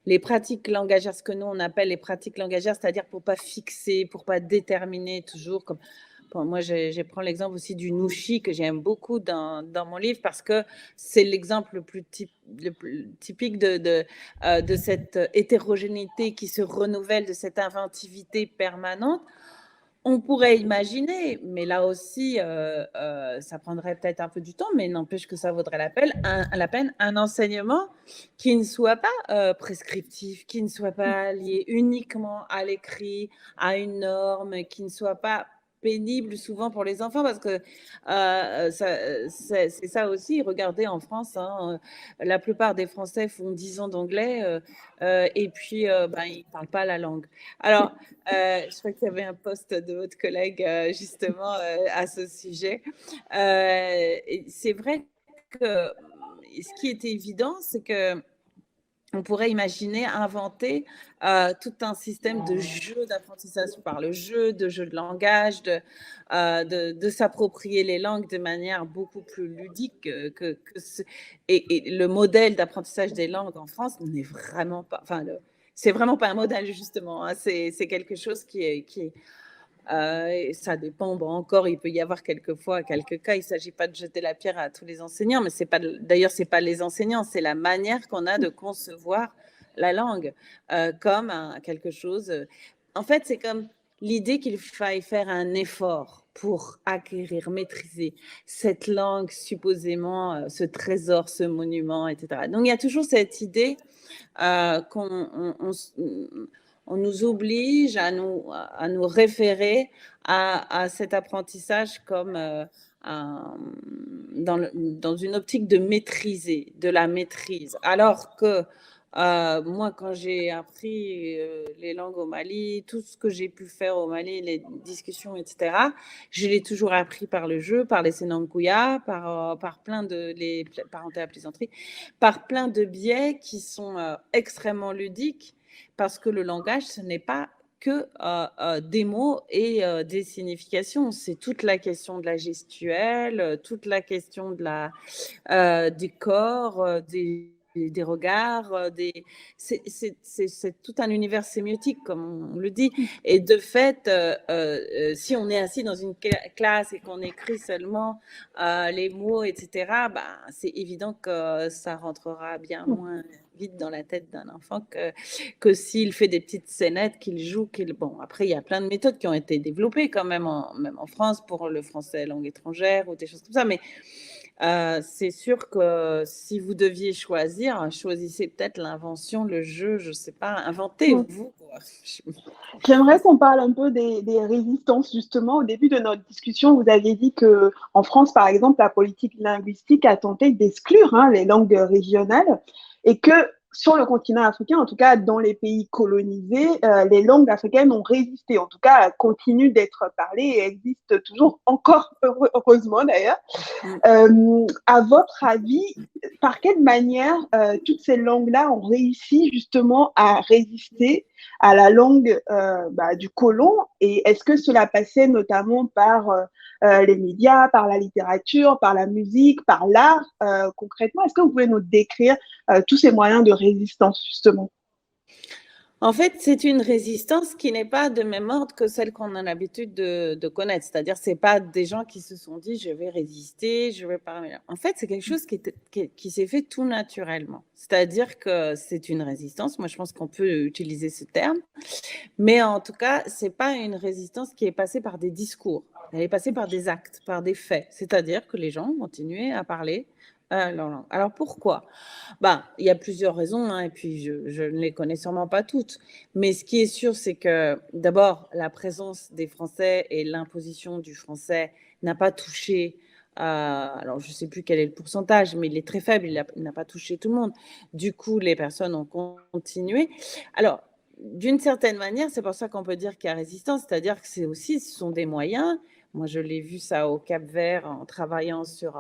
les pratiques langagières, ce que nous on appelle les pratiques langagières, c'est-à-dire pour pas fixer, pour pas déterminer toujours, comme moi je prends l'exemple aussi du nushi que j'aime beaucoup dans mon livre parce que c'est l'exemple le plus typique de cette hétérogénéité qui se renouvelle, de cette inventivité permanente. On pourrait imaginer, mais là aussi, ça prendrait peut-être un peu du temps, mais n'empêche que ça vaudrait la peine, un enseignement qui ne soit pas prescriptif, qui ne soit pas lié uniquement à l'écrit, à une norme, qui ne soit pas pénible souvent pour les enfants, parce que c'est ça aussi. Regardez en France, hein, la plupart des Français font 10 ans d'anglais et puis ils ne parlent pas la langue. Alors, je crois qu'il y avait un post de votre collègue justement à ce sujet. C'est vrai que ce qui était évident, c'est que on pourrait imaginer inventer tout un système de jeu d'apprentissage par le jeu, de jeu de langage, de s'approprier les langues de manière beaucoup plus ludique et le modèle d'apprentissage des langues en France n'est vraiment pas, c'est vraiment pas un modèle justement, hein, c'est quelque chose qui est ça dépend. Encore, il peut y avoir quelques cas. Il ne s'agit pas de jeter la pierre à tous les enseignants, mais d'ailleurs, ce n'est pas les enseignants, c'est la manière qu'on a de concevoir la langue comme quelque chose. En fait, c'est comme l'idée qu'il faille faire un effort pour acquérir, maîtriser cette langue, supposément, ce trésor, ce monument, etc. Donc, il y a toujours cette idée qu'on on nous oblige à nous référer à cet apprentissage comme dans une optique de maîtriser, de la maîtrise. Alors que moi, quand j'ai appris les langues au Mali, tout ce que j'ai pu faire au Mali, les discussions, etc., je l'ai toujours appris par le jeu, par les Sénankuya, par plein de, les parenthèses à plaisanterie, par plein de biais qui sont extrêmement ludiques, parce que le langage, ce n'est pas que des mots et des significations. C'est toute la question de la gestuelle, toute la question de du corps, des regards, c'est tout un univers sémiotique, comme on le dit. Et de fait, si on est assis dans une classe et qu'on écrit seulement les mots, etc., bah, c'est évident que ça rentrera bien moins vite dans la tête d'un enfant que s'il fait des petites scénettes, qu'il joue. Bon, après, il y a plein de méthodes qui ont été développées quand même, même en France, pour le français langue étrangère ou des choses comme ça. Mais c'est sûr que si vous deviez choisir, choisissez peut-être l'invention, le jeu, je ne sais pas, inventez-vous. J'aimerais qu'on parle un peu des résistances, justement. Au début de notre discussion, vous aviez dit que en France, par exemple, la politique linguistique a tenté d'exclure les langues régionales et que sur le continent africain, en tout cas dans les pays colonisés, les langues africaines ont résisté, en tout cas continuent d'être parlées et existent toujours encore, heureusement d'ailleurs. À votre avis, par quelle manière toutes ces langues-là ont réussi justement à résister à la langue du colon, et est-ce que cela passait notamment par les médias, par la littérature, par la musique, par l'art concrètement? Est-ce que vous pouvez nous décrire tous ces moyens de résistance justement? En fait, c'est une résistance qui n'est pas de même ordre que celle qu'on a l'habitude de connaître. C'est-à-dire, c'est pas des gens qui se sont dit, je vais résister, je vais parler. En fait, c'est quelque chose qui s'est fait tout naturellement. C'est-à-dire que c'est une résistance. Moi, je pense qu'on peut utiliser ce terme. Mais en tout cas, c'est pas une résistance qui est passée par des discours. Elle est passée par des actes, par des faits. C'est-à-dire que les gens continuaient à parler leur langue. Alors pourquoi? Ben, il y a plusieurs raisons, et puis je ne les connais sûrement pas toutes. Mais ce qui est sûr, c'est que d'abord, la présence des Français et l'imposition du français n'a pas touché. Alors, je ne sais plus quel est le pourcentage, mais il est très faible, il n'a pas touché tout le monde. Du coup, les personnes ont continué. Alors, d'une certaine manière, c'est pour ça qu'on peut dire qu'il y a résistance, c'est-à-dire que ce sont des moyens. Moi, je l'ai vu ça au Cap-Vert en travaillant sur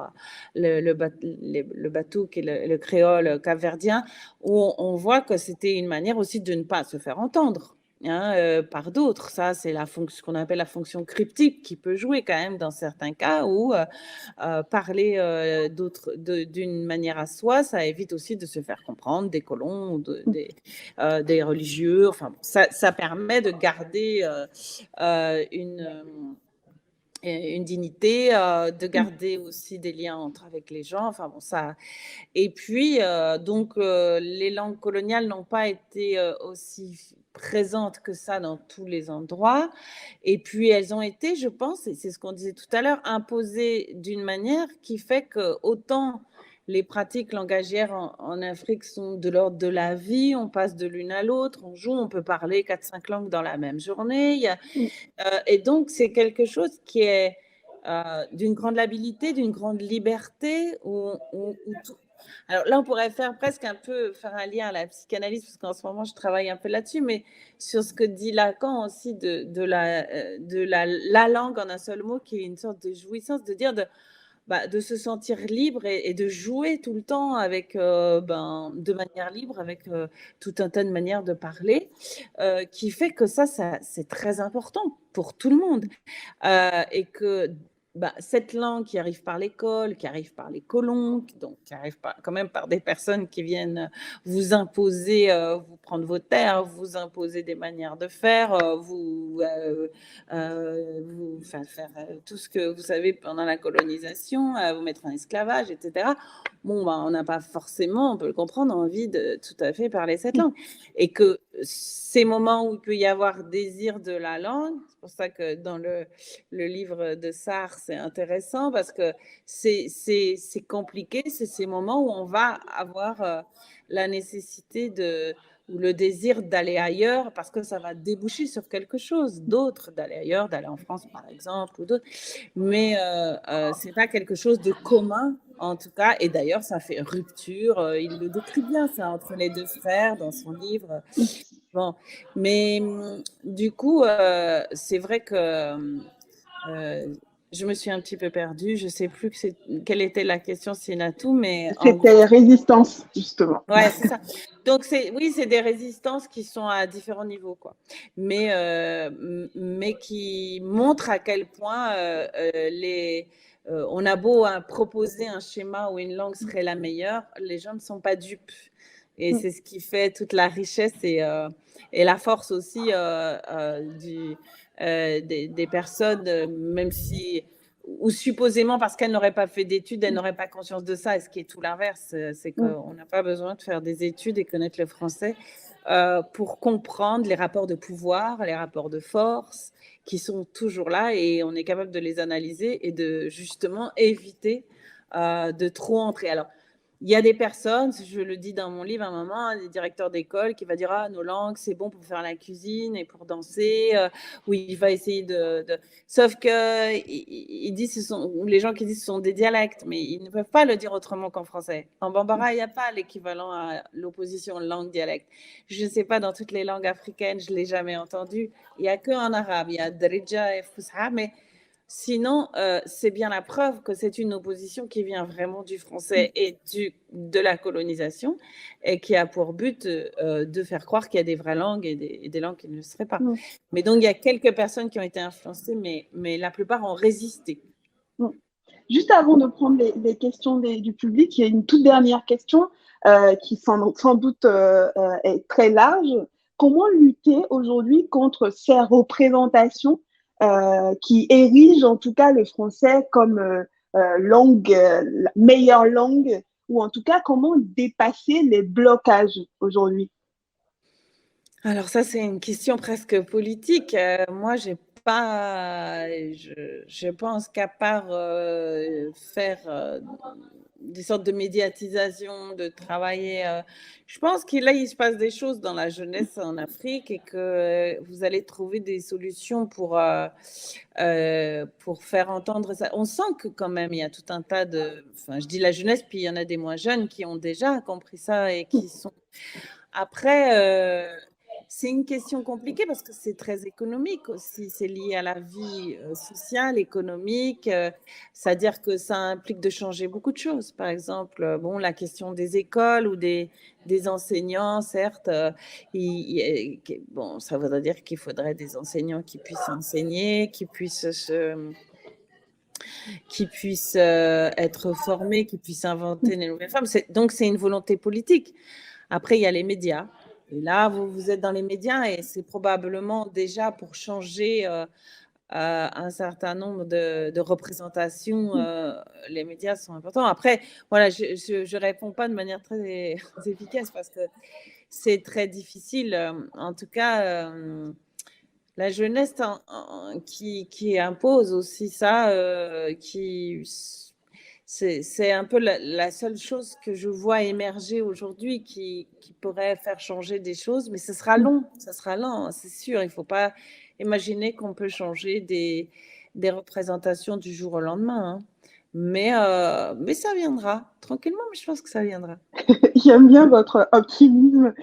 le bateau qui est le créole capverdien, où on voit que c'était une manière aussi de ne pas se faire entendre par d'autres. Ça, c'est ce qu'on appelle la fonction cryptique qui peut jouer quand même dans certains cas où parler d'une manière à soi, ça évite aussi de se faire comprendre des colons, des religieux. Enfin, ça permet de garder une dignité, de garder aussi des liens avec les gens. Enfin bon, ça. Et puis, donc, les langues coloniales n'ont pas été aussi présentes que ça dans tous les endroits. Et puis, elles ont été, je pense, et c'est ce qu'on disait tout à l'heure, imposées d'une manière qui fait que autant les pratiques langagières en Afrique sont de l'ordre de la vie, on passe de l'une à l'autre, on joue, on peut parler 4-5 langues dans la même journée. Et donc, c'est quelque chose qui est d'une grande labilité, d'une grande liberté. Alors là, on pourrait faire un lien à la psychanalyse, parce qu'en ce moment, je travaille un peu là-dessus, mais sur ce que dit Lacan aussi de la langue en un seul mot, qui est une sorte de jouissance, de dire de se sentir libre et de jouer tout le temps avec, de manière libre, avec tout un tas de manières de parler, qui fait que ça c'est très important pour tout le monde. Et que cette langue qui arrive par l'école, qui arrive par les colons, donc qui arrive quand même par des personnes qui viennent vous imposer, vous prendre vos terres, vous imposer des manières de faire, vous faire tout ce que vous savez pendant la colonisation, vous mettre en esclavage, etc. Bon, on n'a pas forcément, on peut le comprendre, envie de tout à fait parler cette langue. Et que ces moments où il peut y avoir désir de la langue, c'est pour ça que dans le livre de Sartre, c'est intéressant parce que c'est compliqué, c'est ces moments où on va avoir la nécessité ou le désir d'aller ailleurs parce que ça va déboucher sur quelque chose d'autre, d'aller ailleurs, d'aller en France par exemple ou d'autres. Mais c'est pas quelque chose de commun en tout cas, et d'ailleurs ça fait rupture, il le décrit bien ça entre les deux frères dans son livre. Bon, mais du coup, c'est vrai que Je me suis un petit peu perdue. Je ne sais plus quelle était la question, Sinatou, mais C'était résistance, justement. Ouais, c'est ça. Donc, oui, c'est des résistances qui sont à différents niveaux, quoi. Mais qui montrent à quel point on a beau proposer un schéma où une langue serait la meilleure, les gens ne sont pas dupes. Et c'est ce qui fait toute la richesse et la force aussi des personnes, même si ou supposément parce qu'elle n'aurait pas fait d'études, elle n'aurait pas conscience de ça. Et ce qui est tout l'inverse, c'est qu'on n'a pas besoin de faire des études et connaître le français pour comprendre les rapports de pouvoir, les rapports de force qui sont toujours là et on est capable de les analyser et de justement éviter de trop entrer. Alors, il y a des personnes, je le dis dans mon livre à un moment, des directeurs d'école qui va dire ah nos langues c'est bon pour faire la cuisine et pour danser, oui il va essayer sauf que il dit les gens qui disent ce sont des dialectes, mais ils ne peuvent pas le dire autrement qu'en français. En bambara il n'y a pas l'équivalent à l'opposition langue dialecte. Je ne sais pas dans toutes les langues africaines, je l'ai jamais entendu. Il y a que en arabe, il y a Darija et Fusha, mais sinon, c'est bien la preuve que c'est une opposition qui vient vraiment du français et de la colonisation et qui a pour but de faire croire qu'il y a des vraies langues et des langues qui ne le seraient pas. Mais donc, il y a quelques personnes qui ont été influencées, mais la plupart ont résisté. Juste avant de prendre les questions du public, il y a une toute dernière question qui sans doute est très large. Comment lutter aujourd'hui contre ces représentations qui érigent en tout cas le français comme langue, la meilleure langue, ou en tout cas comment dépasser les blocages aujourd'hui? Alors ça, c'est une question presque politique. Moi, je pense qu'à part faire des sortes de médiatisation, de travailler, je pense que là, il se passe des choses dans la jeunesse en Afrique et que vous allez trouver des solutions pour faire entendre ça. On sent que quand même, il y a tout un tas enfin, je dis la jeunesse, puis il y en a des moins jeunes qui ont déjà compris ça et qui sont... Après, c'est une question compliquée parce que c'est très économique aussi. C'est lié à la vie sociale, économique. C'est-à-dire que ça implique de changer beaucoup de choses. Par exemple, bon, la question des écoles ou des enseignants, certes. Bon, ça voudrait dire qu'il faudrait des enseignants qui puissent enseigner, qui puissent être formés, qui puissent inventer des nouvelles formes. Donc, c'est une volonté politique. Après, il y a les médias. Et là, vous êtes dans les médias et c'est probablement déjà pour changer un certain nombre de représentations, les médias sont importants. Après, voilà, je ne réponds pas de manière très efficace parce que c'est très difficile. En tout cas, la jeunesse qui impose aussi ça, c'est un peu la seule chose que je vois émerger aujourd'hui qui pourrait faire changer des choses, mais ce sera long, c'est sûr. Il ne faut pas imaginer qu'on peut changer des représentations du jour au lendemain, hein. Mais ça viendra, tranquillement, mais je pense que ça viendra. J'aime bien votre optimisme.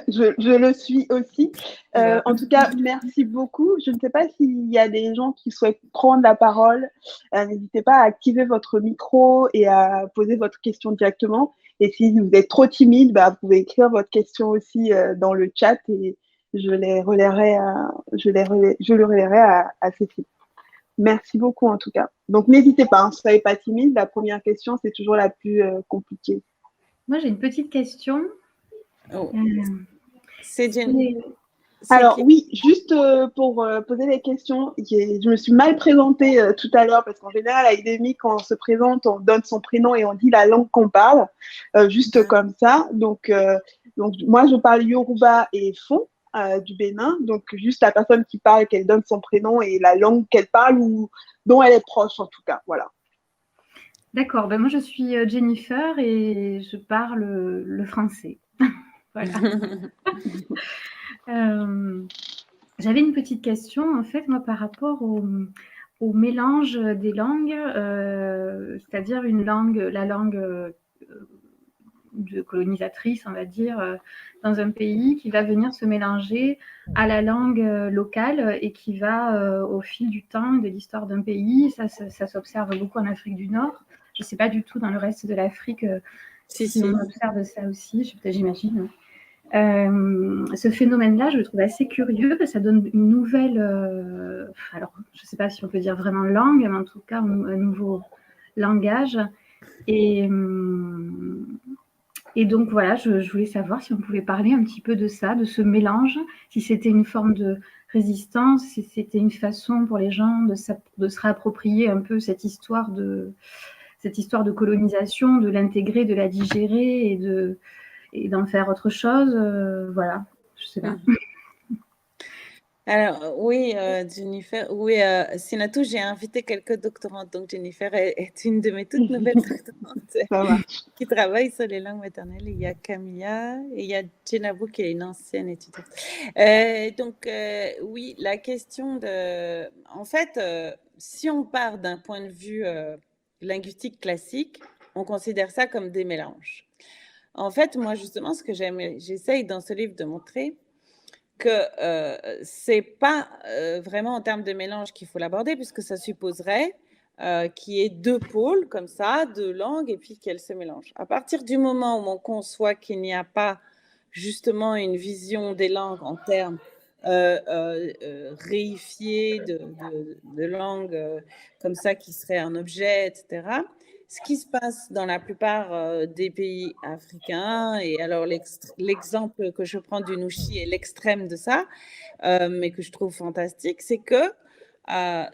Je le suis aussi. En tout cas, merci beaucoup. Je ne sais pas s'il y a des gens qui souhaitent prendre la parole. N'hésitez pas à activer votre micro et à poser votre question directement. Et si vous êtes trop timide, bah, vous pouvez écrire votre question aussi dans le chat et je le relayerai à Cécile. Merci beaucoup en tout cas. Donc n'hésitez pas, ne soyez pas timide. La première question, c'est toujours la plus compliquée. Moi, j'ai une petite question. Oh. C'est Jenny. Alors oui, juste pour poser les questions, je me suis mal présentée tout à l'heure parce qu'en général à IDEMI, quand on se présente, on donne son prénom et on dit la langue qu'on parle, juste comme ça. Donc moi, je parle Yoruba et Fon du Bénin. Donc juste la personne qui parle, qu'elle donne son prénom et la langue qu'elle parle ou dont elle est proche en tout cas. Voilà. D'accord. Ben moi, je suis Jennifer et je parle le français. Voilà. J'avais une petite question, en fait, moi, par rapport au mélange des langues, c'est-à-dire la langue de colonisatrice, on va dire, dans un pays qui va venir se mélanger à la langue locale et qui va, au fil du temps, de l'histoire d'un pays, ça s'observe beaucoup en Afrique du Nord. Je ne sais pas du tout dans le reste de l'Afrique si on observe ça aussi, j'imagine. Ce phénomène-là, je le trouve assez curieux, parce que ça donne une nouvelle, alors je ne sais pas si on peut dire vraiment langue, mais en tout cas un nouveau langage. Et donc voilà, je voulais savoir si on pouvait parler un petit peu de ça, de ce mélange, si c'était une forme de résistance, si c'était une façon pour les gens de se réapproprier un peu cette histoire de colonisation, de l'intégrer, de la digérer et d'en faire autre chose. Voilà, je sais pas. Alors, oui, Jennifer, oui, Sinatou, j'ai invité quelques doctorantes. Donc, Jennifer est une de mes toutes nouvelles doctorantes qui travaille sur les langues maternelles. Il y a Camilla et il y a Jenabou qui est une ancienne étudiante. Donc, oui, la question de... En fait, si on part d'un point de vue linguistique classique, on considère ça comme des mélanges. En fait, moi, justement, ce que j'essaye dans ce livre de montrer, que c'est pas vraiment en termes de mélange qu'il faut l'aborder, puisque ça supposerait qu'il y ait deux pôles comme ça, deux langues, et puis qu'elles se mélangent. À partir du moment où on conçoit qu'il n'y a pas justement une vision des langues en termes réifiés de langues comme ça qui serait un objet, etc., ce qui se passe dans la plupart des pays africains, et alors l'exemple que je prends du Nushi est l'extrême de ça, mais que je trouve fantastique, c'est que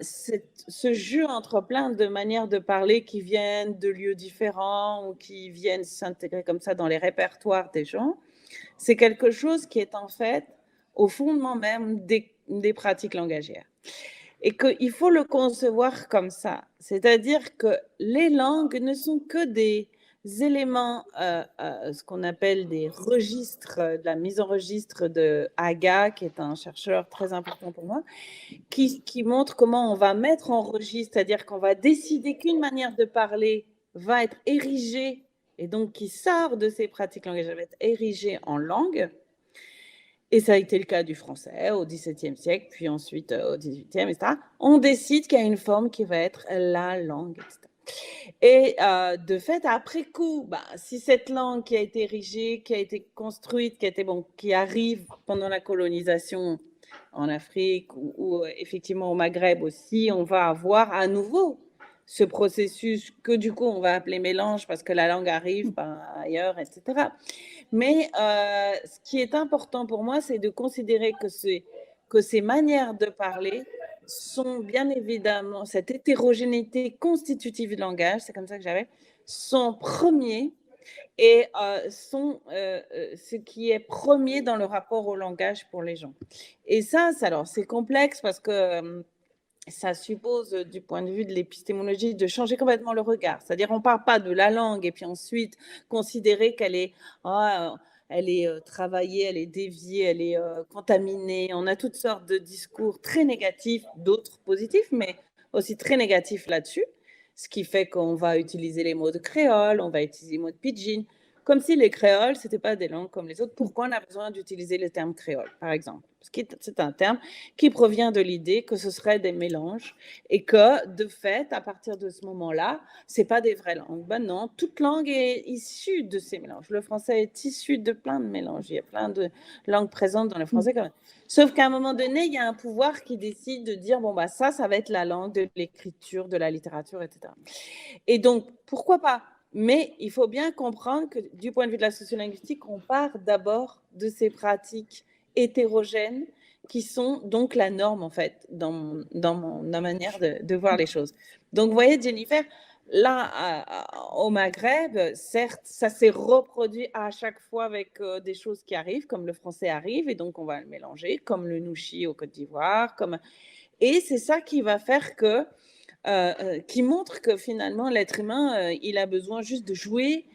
ce jeu entre plein de manières de parler qui viennent de lieux différents ou qui viennent s'intégrer comme ça dans les répertoires des gens, c'est quelque chose qui est en fait au fondement même des pratiques langagières. Et qu'il faut le concevoir comme ça. C'est-à-dire que les langues ne sont que des éléments, ce qu'on appelle des registres, de la mise en registre de Aga, qui est un chercheur très important pour moi, qui montre comment on va mettre en registre, c'est-à-dire qu'on va décider qu'une manière de parler va être érigée, et donc qui sort de ces pratiques langagières, va être érigée en langue. Et ça a été le cas du français au XVIIe siècle, puis ensuite au XVIIIe, etc. On décide qu'il y a une forme qui va être la langue, etc. Et de fait, après coup, si cette langue qui a été érigée, qui a été construite, qui arrive pendant la colonisation en Afrique ou effectivement au Maghreb aussi, on va avoir à nouveau ce processus que du coup on va appeler mélange parce que la langue arrive ailleurs, etc. Mais ce qui est important pour moi, c'est de considérer que ces manières de parler sont bien évidemment, cette hétérogénéité constitutive du langage, c'est comme ça que j'avais, sont premiers et sont ce qui est premier dans le rapport au langage pour les gens. Et ça alors, c'est complexe parce que ça suppose, du point de vue de l'épistémologie, de changer complètement le regard. C'est-à-dire, on ne parle pas de la langue et puis ensuite considérer qu'elle est, travaillée, elle est déviée, elle est contaminée. On a toutes sortes de discours très négatifs, d'autres positifs, mais aussi très négatifs là-dessus. Ce qui fait qu'on va utiliser les mots de créole, on va utiliser les mots de pidgin, comme si les créoles, ce n'étaient pas des langues comme les autres. Pourquoi on a besoin d'utiliser le terme créole, par exemple? Parce que c'est un terme qui provient de l'idée que ce serait des mélanges et que, de fait, à partir de ce moment-là, ce n'est pas des vraies langues. Ben non, toute langue est issue de ces mélanges. Le français est issu de plein de mélanges. Il y a plein de langues présentes dans le français quand même. Sauf qu'à un moment donné, il y a un pouvoir qui décide de dire, ça va être la langue de l'écriture, de la littérature, etc. Et donc, pourquoi pas? Mais il faut bien comprendre que du point de vue de la sociolinguistique, on part d'abord de ces pratiques hétérogènes qui sont donc la norme, en fait, dans ma manière de voir les choses. Donc, vous voyez, Jennifer, là, au Maghreb, certes, ça s'est reproduit à chaque fois avec des choses qui arrivent, comme le français arrive, et donc on va le mélanger, comme le Nushi au Côte d'Ivoire. Et c'est ça qui va faire qui montre que finalement, l'être humain, il a besoin juste de jouer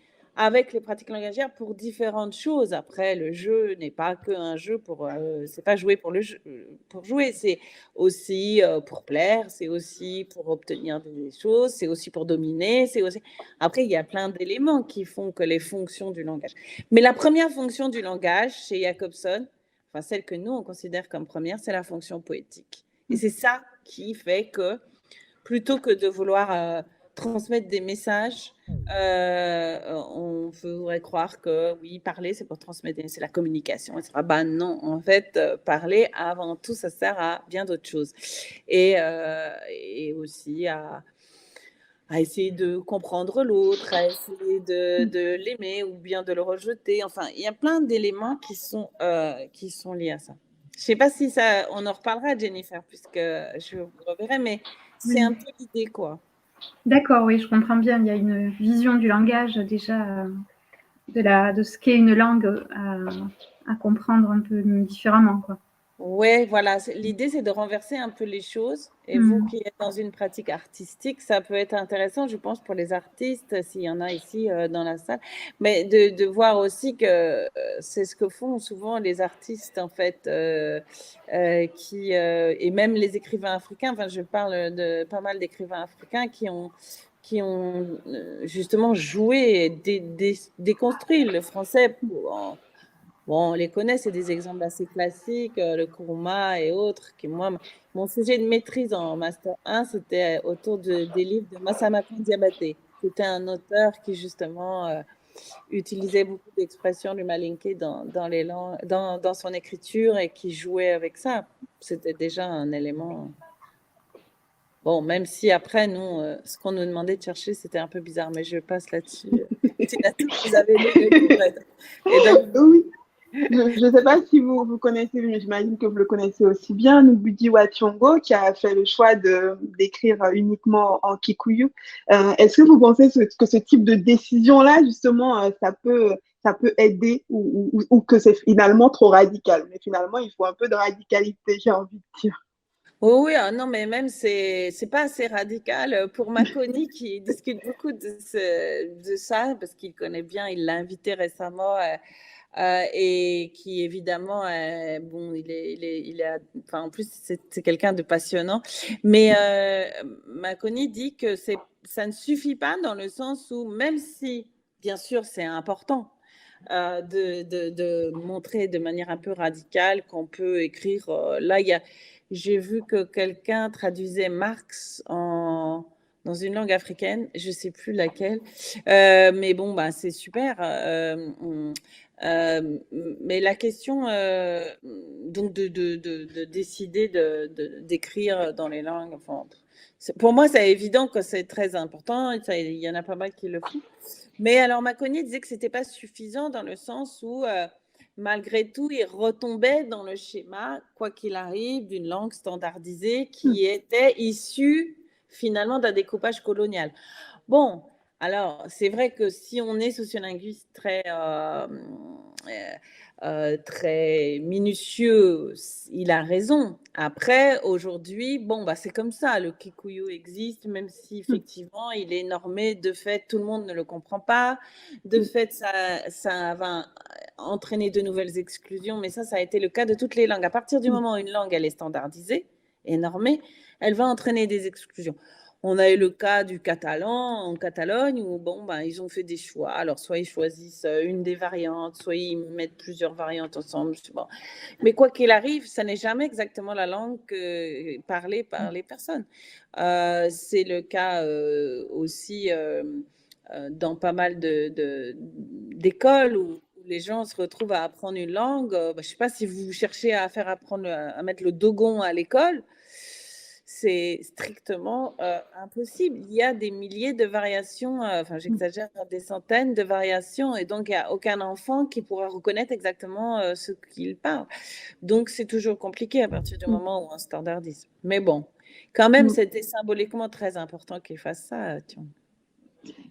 avec les pratiques langagières pour différentes choses. Après, le jeu n'est pas qu'un jeu c'est pas jouer pour pour jouer, c'est aussi pour plaire, c'est aussi pour obtenir des choses, c'est aussi pour dominer, c'est aussi. Après, il y a plein d'éléments qui font que les fonctions du langage. Mais la première fonction du langage chez Jacobson, enfin celle que nous on considère comme première, c'est la fonction poétique. Et c'est ça qui fait que plutôt que de vouloir transmettre des messages, on pourrait croire que oui, parler, c'est pour transmettre, c'est la communication, etc. Ben non, en fait, parler, avant tout, ça sert à bien d'autres choses. Et aussi à essayer de comprendre l'autre, à essayer de l'aimer ou bien de le rejeter. Enfin, il y a plein d'éléments qui sont liés à ça. Je ne sais pas si on en reparlera, Jennifer, puisque je vous reverrai, mais c'est un peu l'idée, quoi. D'accord, oui, je comprends bien. Il y a une vision du langage déjà, de ce qu'est une langue à comprendre un peu différemment, quoi. Oui, voilà. L'idée, c'est de renverser un peu les choses. Et vous qui êtes dans une pratique artistique, ça peut être intéressant, je pense, pour les artistes, s'il y en a ici dans la salle, mais de voir aussi que c'est ce que font souvent les artistes, en fait, et même les écrivains africains. Enfin, je parle de pas mal d'écrivains africains qui ont justement joué et déconstruit le français Bon, on les connaît, c'est des exemples assez classiques, le Nkrumah et autres. Moi, mon sujet de maîtrise en Master 1, c'était autour des livres de Massamako Diabaté. C'était un auteur qui, justement, utilisait beaucoup d'expressions du malinké dans son écriture et qui jouait avec ça. C'était déjà un élément. Bon, même si après, nous, ce qu'on nous demandait de chercher, c'était un peu bizarre, mais je passe là-dessus. Vous avez lu le livre. Oui. Je ne sais pas si vous connaissez, mais j'imagine que vous le connaissez aussi bien, Ngudi wa Thiong'o, qui a fait le choix d'écrire uniquement en Kikuyu. Est-ce que vous pensez que ce type de décision-là, justement, ça peut aider ou que c'est finalement trop radical? Mais finalement, il faut un peu de radicalité, j'ai envie de dire. Oui, non, mais même c'est pas assez radical. Pour Makoni, qui discute beaucoup de ça, parce qu'il connaît bien, il l'a invité récemment, et qui évidemment, bon, enfin, en plus, c'est quelqu'un de passionnant. Mais Makoni dit que ça ne suffit pas dans le sens où, même si, bien sûr, c'est important, de montrer de manière un peu radicale qu'on peut écrire. Là, j'ai vu que quelqu'un traduisait Marx dans une langue africaine, je ne sais plus laquelle, mais bon, bah, c'est super. Mais la question, donc de décider d'écrire dans les langues, enfin, pour moi, c'est évident que c'est très important. Il y en a pas mal qui le font. Mais alors, Makoni disait que ce n'était pas suffisant dans le sens où, malgré tout, il retombait dans le schéma, quoi qu'il arrive, d'une langue standardisée qui était issue finalement d'un découpage colonial. Bon, alors, c'est vrai que si on est sociolinguiste très minutieux, il a raison. Après, aujourd'hui, bon, bah, c'est comme ça. Le Kikuyu existe, même si effectivement, il est normé. De fait, tout le monde ne le comprend pas. De fait, ça va entraîner de nouvelles exclusions. Mais ça a été le cas de toutes les langues. À partir du moment où une langue, elle est standardisée et normée, elle va entraîner des exclusions. On a eu le cas du catalan en Catalogne où bon, ben, ils ont fait des choix. Alors, soit ils choisissent une des variantes, soit ils mettent plusieurs variantes ensemble. Bon. Mais quoi qu'il arrive, ça n'est jamais exactement la langue parlée par les personnes. C'est le cas aussi dans pas mal d'écoles où les gens se retrouvent à apprendre une langue. Je ne sais pas si vous cherchez à mettre le dogon à l'école. C'est strictement impossible. Il y a des milliers de variations, enfin j'exagère, des centaines de variations, et donc il n'y a aucun enfant qui pourra reconnaître exactement ce qu'il parle. Donc c'est toujours compliqué à partir du moment où on standardise. Mais bon, quand même, c'était symboliquement très important qu'il fasse ça. Tiens.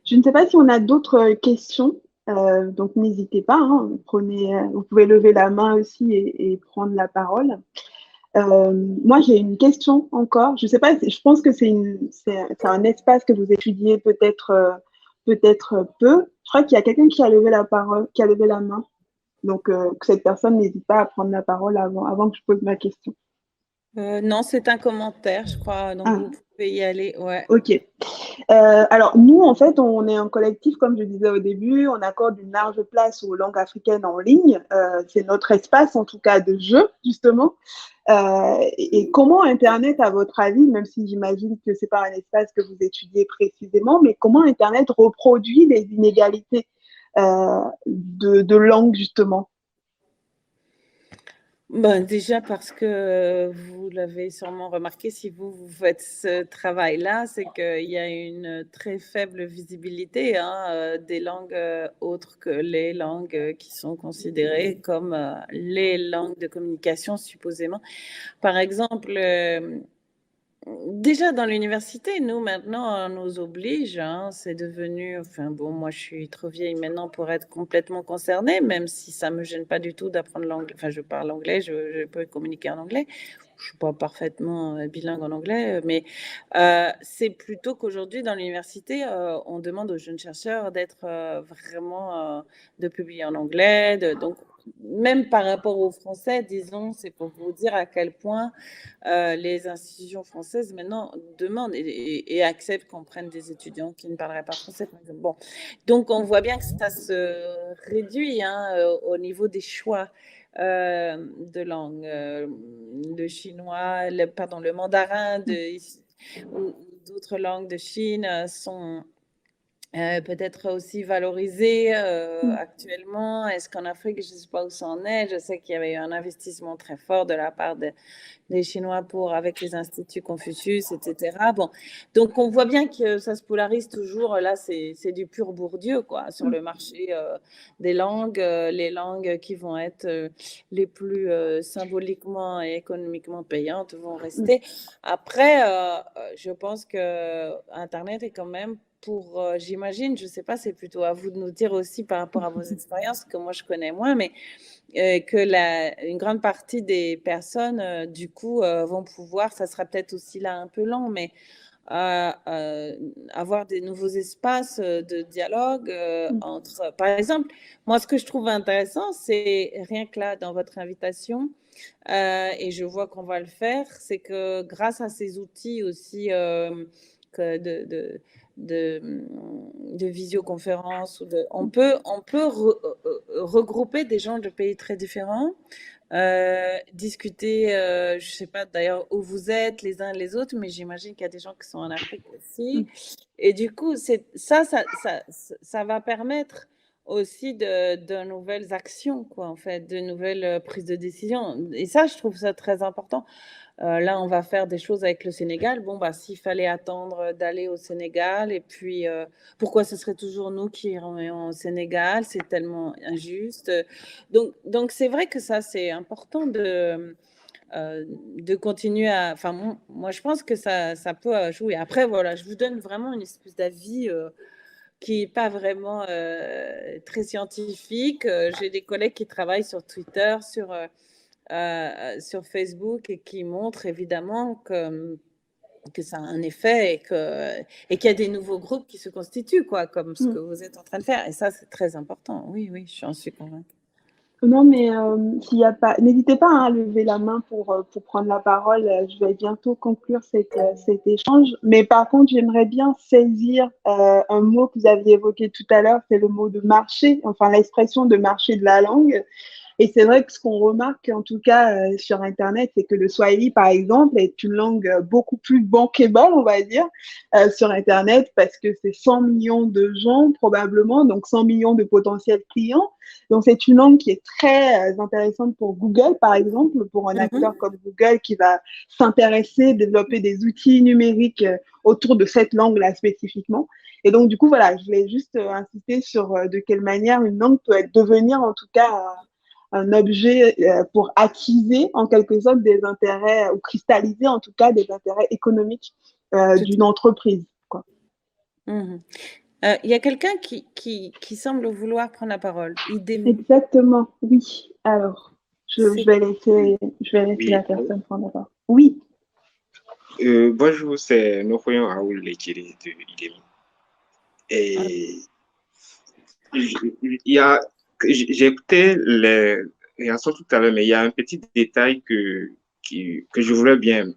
Je ne sais pas si on a d'autres questions, donc n'hésitez pas, hein, vous pouvez lever la main aussi et prendre la parole. Moi, j'ai une question encore. Je sais pas, je pense que c'est un espace que vous étudiez peut-être peu. crois qu'il y a quelqu'un qui a levé la parole, qui a levé la main. Donc, que cette personne n'hésite pas à prendre la parole avant que je pose ma question. Non, c'est un commentaire, je crois, donc vous pouvez y aller. Ouais. Ok. Alors, nous, en fait, on est un collectif, comme je disais au début, on accorde une large place aux langues africaines en ligne. C'est notre espace, en tout cas, de jeu, justement. Et comment Internet, à votre avis, même si j'imagine que ce n'est pas un espace que vous étudiez précisément, mais comment Internet reproduit les inégalités de langue, justement? Ben, déjà parce que vous l'avez sûrement remarqué si vous faites ce travail-là, c'est qu'il y a une très faible visibilité des langues autres que les langues qui sont considérées comme les langues de communication supposément. Par exemple, déjà dans l'université, nous maintenant, on nous oblige, c'est devenu, enfin bon, moi je suis trop vieille maintenant pour être complètement concernée, même si ça me gêne pas du tout d'apprendre l'anglais. Enfin, je parle anglais, je peux communiquer en anglais. Je suis pas parfaitement bilingue en anglais, mais c'est plutôt qu'aujourd'hui dans l'université, on demande aux jeunes chercheurs d'être vraiment de publier en anglais, donc même par rapport aux Français, disons, c'est pour vous dire à quel point les institutions françaises maintenant demandent et acceptent qu'on prenne des étudiants qui ne parleraient pas français, par exemple. Bon. Donc, on voit bien que ça se réduit au niveau des choix de langue. Le chinois, le mandarin ou d'autres langues de Chine sont peut-être aussi valorisé actuellement. Est-ce qu'en Afrique, je ne sais pas où ça en est. Je sais qu'il y avait eu un investissement très fort de la part des Chinois avec les instituts Confucius, etc. Bon, donc on voit bien que ça se polarise toujours. Là, c'est du pur Bourdieu, quoi, sur le marché des langues. Les langues qui vont être les plus symboliquement et économiquement payantes vont rester. Après, je pense que Internet est quand même j'imagine, je ne sais pas, c'est plutôt à vous de nous dire aussi par rapport à vos expériences, que moi je connais moins, mais que une grande partie des personnes, du coup, vont pouvoir, ça sera peut-être aussi là un peu lent, mais avoir des nouveaux espaces de dialogue entre, par exemple, moi ce que je trouve intéressant, c'est rien que là dans votre invitation, et je vois qu'on va le faire, c'est que grâce à ces outils aussi de visioconférence, on peut regrouper des gens de pays très différents, discuter, je ne sais pas d'ailleurs où vous êtes les uns les autres, mais j'imagine qu'il y a des gens qui sont en Afrique aussi. Et du coup, ça va permettre aussi de nouvelles actions, quoi, en fait, de nouvelles prises de décision. Et ça, je trouve ça très important. Là, on va faire des choses avec le Sénégal. Bon, bah, s'il fallait attendre d'aller au Sénégal, et puis pourquoi ce serait toujours nous qui irions au Sénégal? C'est tellement injuste. Donc c'est vrai que ça, c'est important de continuer à. Enfin, moi, je pense que ça peut jouer. Après, voilà, je vous donne vraiment une espèce d'avis qui n'est pas vraiment très scientifique. J'ai des collègues qui travaillent sur Twitter, sur Facebook, et qui montrent évidemment que ça a un effet et qu'il y a des nouveaux groupes qui se constituent, quoi, comme ce que vous êtes en train de faire. Et ça, c'est très important. Oui, j'en suis convaincue. Non, mais s'il y a pas, n'hésitez pas à lever la main pour prendre la parole. Je vais bientôt conclure cet échange. Mais par contre, j'aimerais bien saisir un mot que vous aviez évoqué tout à l'heure, c'est le mot de marché, enfin l'expression de marché de la langue. Et c'est vrai que ce qu'on remarque, en tout cas sur Internet, c'est que le Swahili, par exemple, est une langue beaucoup plus bankable, on va dire, sur Internet, parce que c'est 100 millions de gens probablement, donc 100 millions de potentiels clients. Donc c'est une langue qui est très intéressante pour Google, par exemple, pour un acteur comme Google qui va s'intéresser, développer des outils numériques autour de cette langue-là spécifiquement. Et donc, du coup, voilà, je voulais juste insister sur de quelle manière une langue peut devenir, en tout cas, un objet pour attiser en quelque sorte des intérêts, ou cristalliser en tout cas des intérêts économiques d'une entreprise, quoi. Il y a quelqu'un qui semble vouloir prendre la parole. Exactement, oui. Alors, je vais laisser la personne prendre la parole. Oui. Bonjour, c'est Nofoyon Aoul Lekiri de IDEMI. Et j'ai écouté les réactions tout à l'heure, mais il y a un petit détail que je voudrais bien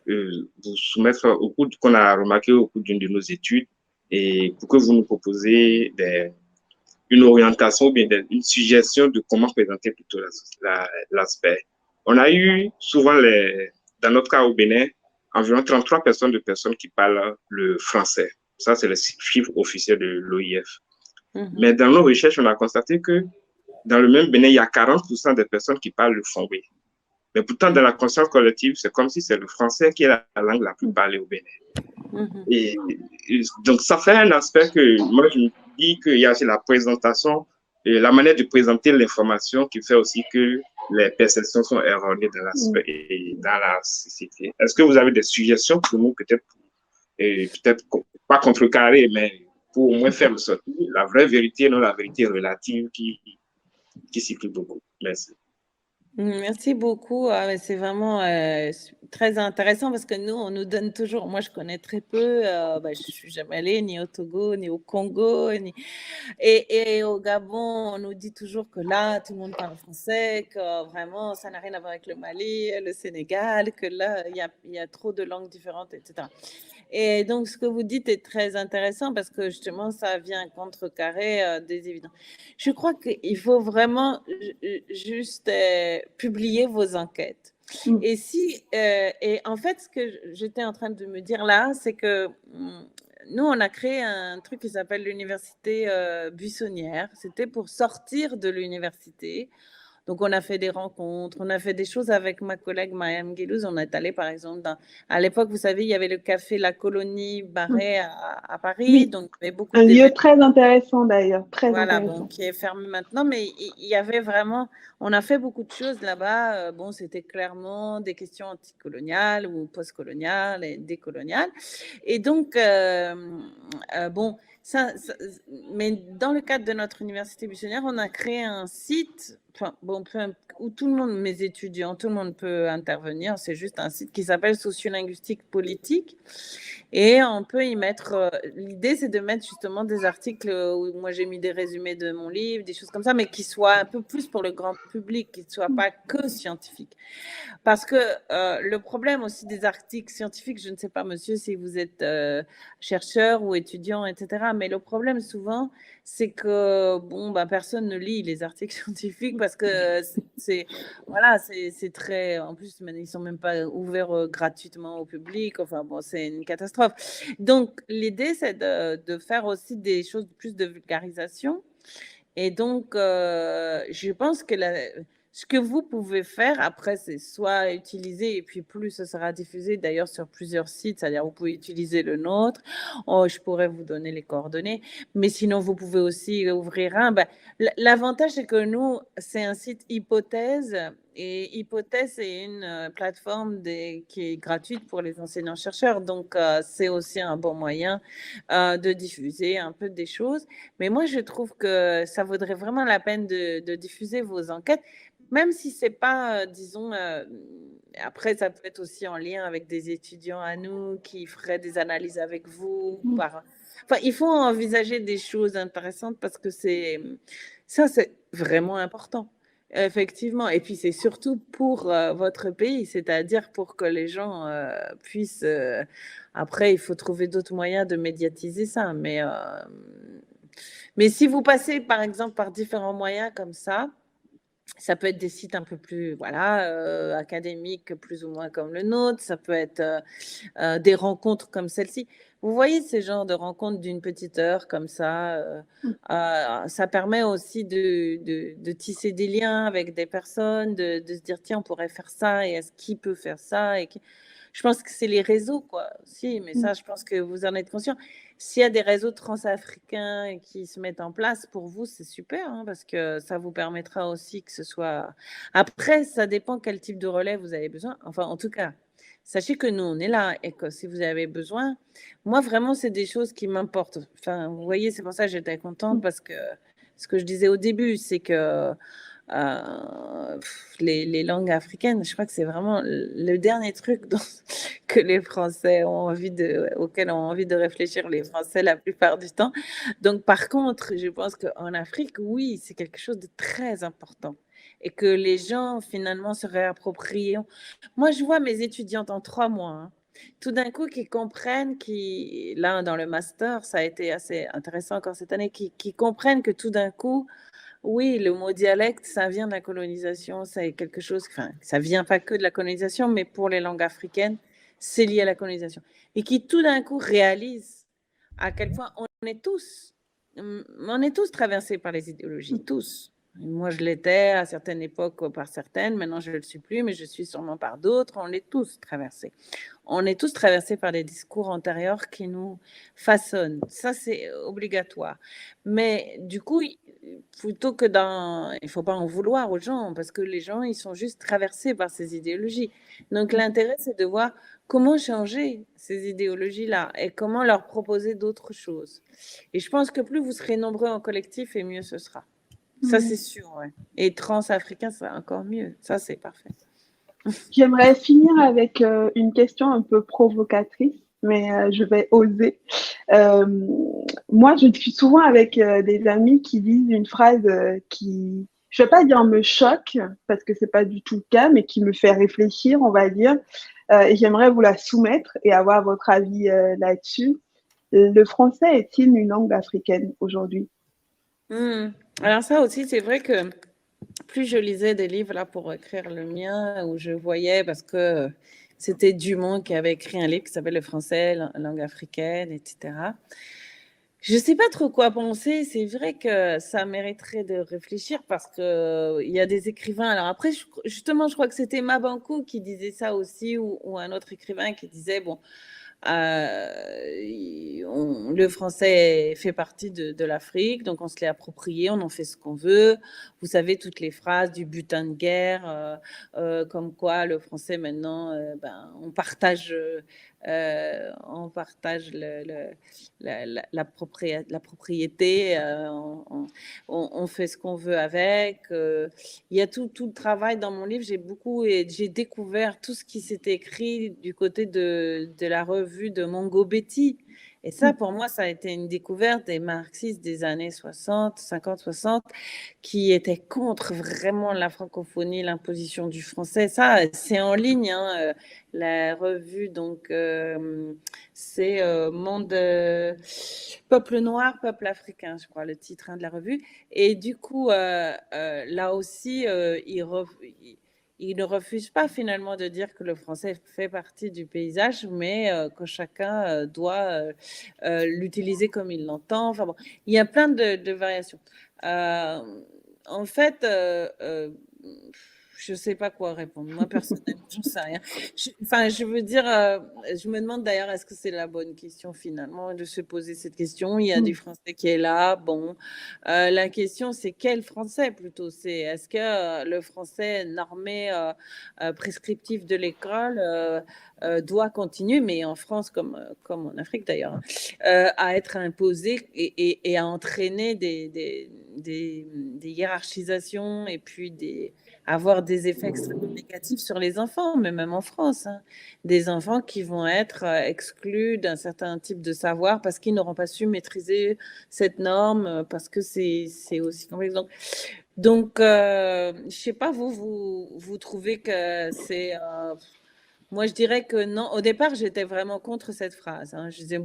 vous soumettre qu'on a remarqué au cours d'une de nos études et pour que vous nous proposiez une orientation ou bien une suggestion de comment présenter plutôt l'aspect. On a eu souvent, dans notre cas au Bénin, environ 33 de personnes qui parlent le français. Ça, c'est le chiffre officiel de l'OIF. Mais dans nos recherches, on a constaté que dans le même Bénin, il y a 40% des personnes qui parlent le fongbe. Mais pourtant, dans la conscience collective, c'est comme si c'est le français qui est la langue la plus parlée au Bénin. Et donc, ça fait un aspect que moi, je me dis qu'il y a aussi la présentation, et la manière de présenter l'information qui fait aussi que les perceptions sont erronées dans l'aspect et dans la société. Est-ce que vous avez des suggestions pour nous, peut-être pas contrecarrer, mais pour au moins faire ressortir la vraie vérité, non la vérité relative qui circule beaucoup? Merci. Merci beaucoup. C'est vraiment très intéressant parce que nous, on nous donne toujours. Moi, je connais très peu. Je ne suis jamais allée ni au Togo, ni au Congo, et au Gabon. On nous dit toujours que là, tout le monde parle français, que vraiment, ça n'a rien à voir avec le Mali, le Sénégal, que là, il y a trop de langues différentes, etc. Et donc, ce que vous dites est très intéressant parce que justement, ça vient contrecarrer des évidences. Je crois qu'il faut vraiment juste publier vos enquêtes. Et en fait, ce que j'étais en train de me dire là, c'est que nous, on a créé un truc qui s'appelle l'université buissonnière. C'était pour sortir de l'université. Donc, on a fait des rencontres, on a fait des choses avec ma collègue Mayam Guélouz. On est allé, par exemple, à l'époque, vous savez, il y avait le café La Colonie Barret à Paris. Oui. Donc, il y avait beaucoup un lieu très intéressant d'ailleurs, très intéressant. Bon, qui est fermé maintenant, mais il y avait vraiment, on a fait beaucoup de choses là-bas. Bon, c'était clairement des questions anticoloniales ou postcoloniales et décoloniales. Et donc, bon, mais dans le cadre de notre université buissonnière, on a créé un site, où tout le monde, mes étudiants, tout le monde peut intervenir. C'est juste un site qui s'appelle Sociolinguistique Politique. Et on peut y mettre, l'idée c'est de mettre justement des articles où moi j'ai mis des résumés de mon livre, des choses comme ça, mais qui soient un peu plus pour le grand public, qui ne soient pas que scientifiques. Parce que le problème aussi des articles scientifiques, je ne sais pas monsieur si vous êtes chercheur ou étudiant, etc., mais le problème souvent, c'est que personne ne lit les articles scientifiques parce que c'est très, en plus ils ne sont même pas ouverts gratuitement au public, enfin bon, c'est une catastrophe. Donc l'idée c'est de faire aussi des choses plus de vulgarisation, et donc je pense que ce que vous pouvez faire après, c'est soit utiliser, et puis plus ce sera diffusé d'ailleurs sur plusieurs sites, c'est-à-dire vous pouvez utiliser le nôtre, je pourrais vous donner les coordonnées, mais sinon vous pouvez aussi ouvrir un. L'avantage, c'est que nous, c'est un site Hypothèse, et Hypothèse, c'est une plateforme qui est gratuite pour les enseignants-chercheurs, donc c'est aussi un bon moyen de diffuser un peu des choses. Mais moi, je trouve que ça vaudrait vraiment la peine de diffuser vos enquêtes, même si c'est pas, disons, après, ça peut être aussi en lien avec des étudiants à nous qui feraient des analyses avec vous. Enfin, il faut envisager des choses intéressantes parce que ça, c'est vraiment important. Effectivement. Et puis, c'est surtout pour votre pays, c'est-à-dire pour que les gens puissent. Après, il faut trouver d'autres moyens de médiatiser ça. Mais si vous passez, par exemple, par différents moyens comme ça peut être des sites un peu plus académiques, plus ou moins comme le nôtre. Ça peut être des rencontres comme celle-ci. Vous voyez ces genres de rencontres d'une petite heure comme ça, ça permet aussi de tisser des liens avec des personnes, de se dire tiens, on pourrait faire ça, et est-ce qu'il peut faire ça, je pense que c'est les réseaux, quoi, aussi, mais ça, je pense que vous en êtes conscient. S'il y a des réseaux transafricains qui se mettent en place, pour vous, c'est super, hein, parce que ça vous permettra aussi que ce soit... Après, ça dépend quel type de relais vous avez besoin. Enfin, en tout cas, sachez que nous, on est là, et que si vous avez besoin, moi, vraiment, c'est des choses qui m'importent. Enfin, vous voyez, c'est pour ça que j'étais contente, parce que ce que je disais au début, c'est que les langues africaines, je crois que c'est vraiment le dernier truc que les Français auquel ont envie de réfléchir, les Français la plupart du temps. Donc, par contre, je pense qu'en Afrique, oui, c'est quelque chose de très important et que les gens, finalement, se réapproprient. Moi, je vois mes étudiantes en 3 mois, hein, tout d'un coup, qui comprennent, là, dans le master, ça a été assez intéressant encore cette année, qui comprennent que tout d'un coup, oui, le mot dialecte, ça vient de la colonisation, c'est quelque chose, enfin, ça vient pas que de la colonisation, mais pour les langues africaines, c'est lié à la colonisation. Et qui tout d'un coup réalisent à quel point on est tous traversés par les idéologies, tous. Moi, je l'étais à certaines époques par certaines, maintenant je ne le suis plus, mais je suis sûrement par d'autres, on est tous traversés. On est tous traversés par des discours antérieurs qui nous façonnent. Ça, c'est obligatoire. Mais du coup, plutôt que il ne faut pas en vouloir aux gens, parce que les gens, ils sont juste traversés par ces idéologies. Donc, l'intérêt, c'est de voir comment changer ces idéologies-là et comment leur proposer d'autres choses. Et je pense que plus vous serez nombreux en collectif, et mieux ce sera. Ça, c'est sûr, ouais. Et trans-africain, c'est encore mieux. Ça, c'est parfait. J'aimerais finir avec une question un peu provocatrice, mais je vais oser. Moi, je suis souvent avec des amis qui disent une phrase qui, je ne vais pas dire me choque, parce que c'est pas du tout le cas, mais qui me fait réfléchir, on va dire. Et j'aimerais vous la soumettre et avoir votre avis là-dessus. Le français est-il une langue africaine aujourd'hui? Alors ça aussi, c'est vrai que plus je lisais des livres là pour écrire le mien, où je voyais, parce que c'était Dumont qui avait écrit un livre qui s'appelle Le français, langue africaine, etc. Je ne sais pas trop quoi penser. C'est vrai que ça mériterait de réfléchir parce qu'il y a des écrivains. Alors après, justement, je crois que c'était Mabankou qui disait ça aussi, ou un autre écrivain qui disait, bon, le français fait partie de l'Afrique, donc on se l'est approprié, on en fait ce qu'on veut. Vous savez, toutes les phrases du butin de guerre, comme quoi le français maintenant, on partage la propriété, on fait ce qu'on veut avec. Il y a tout le travail dans mon livre. J'ai découvert tout ce qui s'était écrit du côté de la revue de Mongo Betty. Et ça, pour moi, ça a été une découverte des marxistes des années 60, 50, 60, qui étaient contre vraiment la francophonie, l'imposition du français. Ça, c'est en ligne, hein, la revue, donc c'est Monde Peuple Noir, Peuple Africain, je crois, le titre de la revue. Et du coup, là aussi, il ne refuse pas finalement de dire que le français fait partie du paysage, mais que chacun doit l'utiliser comme il l'entend. Enfin bon, il y a plein de variations. En fait, je ne sais pas quoi répondre. Moi, personnellement, je ne sais rien. Je veux dire, je me demande d'ailleurs, est-ce que c'est la bonne question finalement de se poser cette question? Il y a du français qui est là. Bon, la question, c'est quel français plutôt? Est-ce que le français normé, prescriptif de l'école doit continuer, mais en France comme en Afrique d'ailleurs, à être imposé et à entraîner des hiérarchisations et puis avoir des effets extrêmement négatifs sur les enfants, mais même en France, hein. Des enfants qui vont être exclus d'un certain type de savoir parce qu'ils n'auront pas su maîtriser cette norme, parce que c'est aussi complexe. Donc je ne sais pas, vous trouvez que c'est... moi, je dirais que non. Au départ, j'étais vraiment contre cette phrase, hein. Je disais,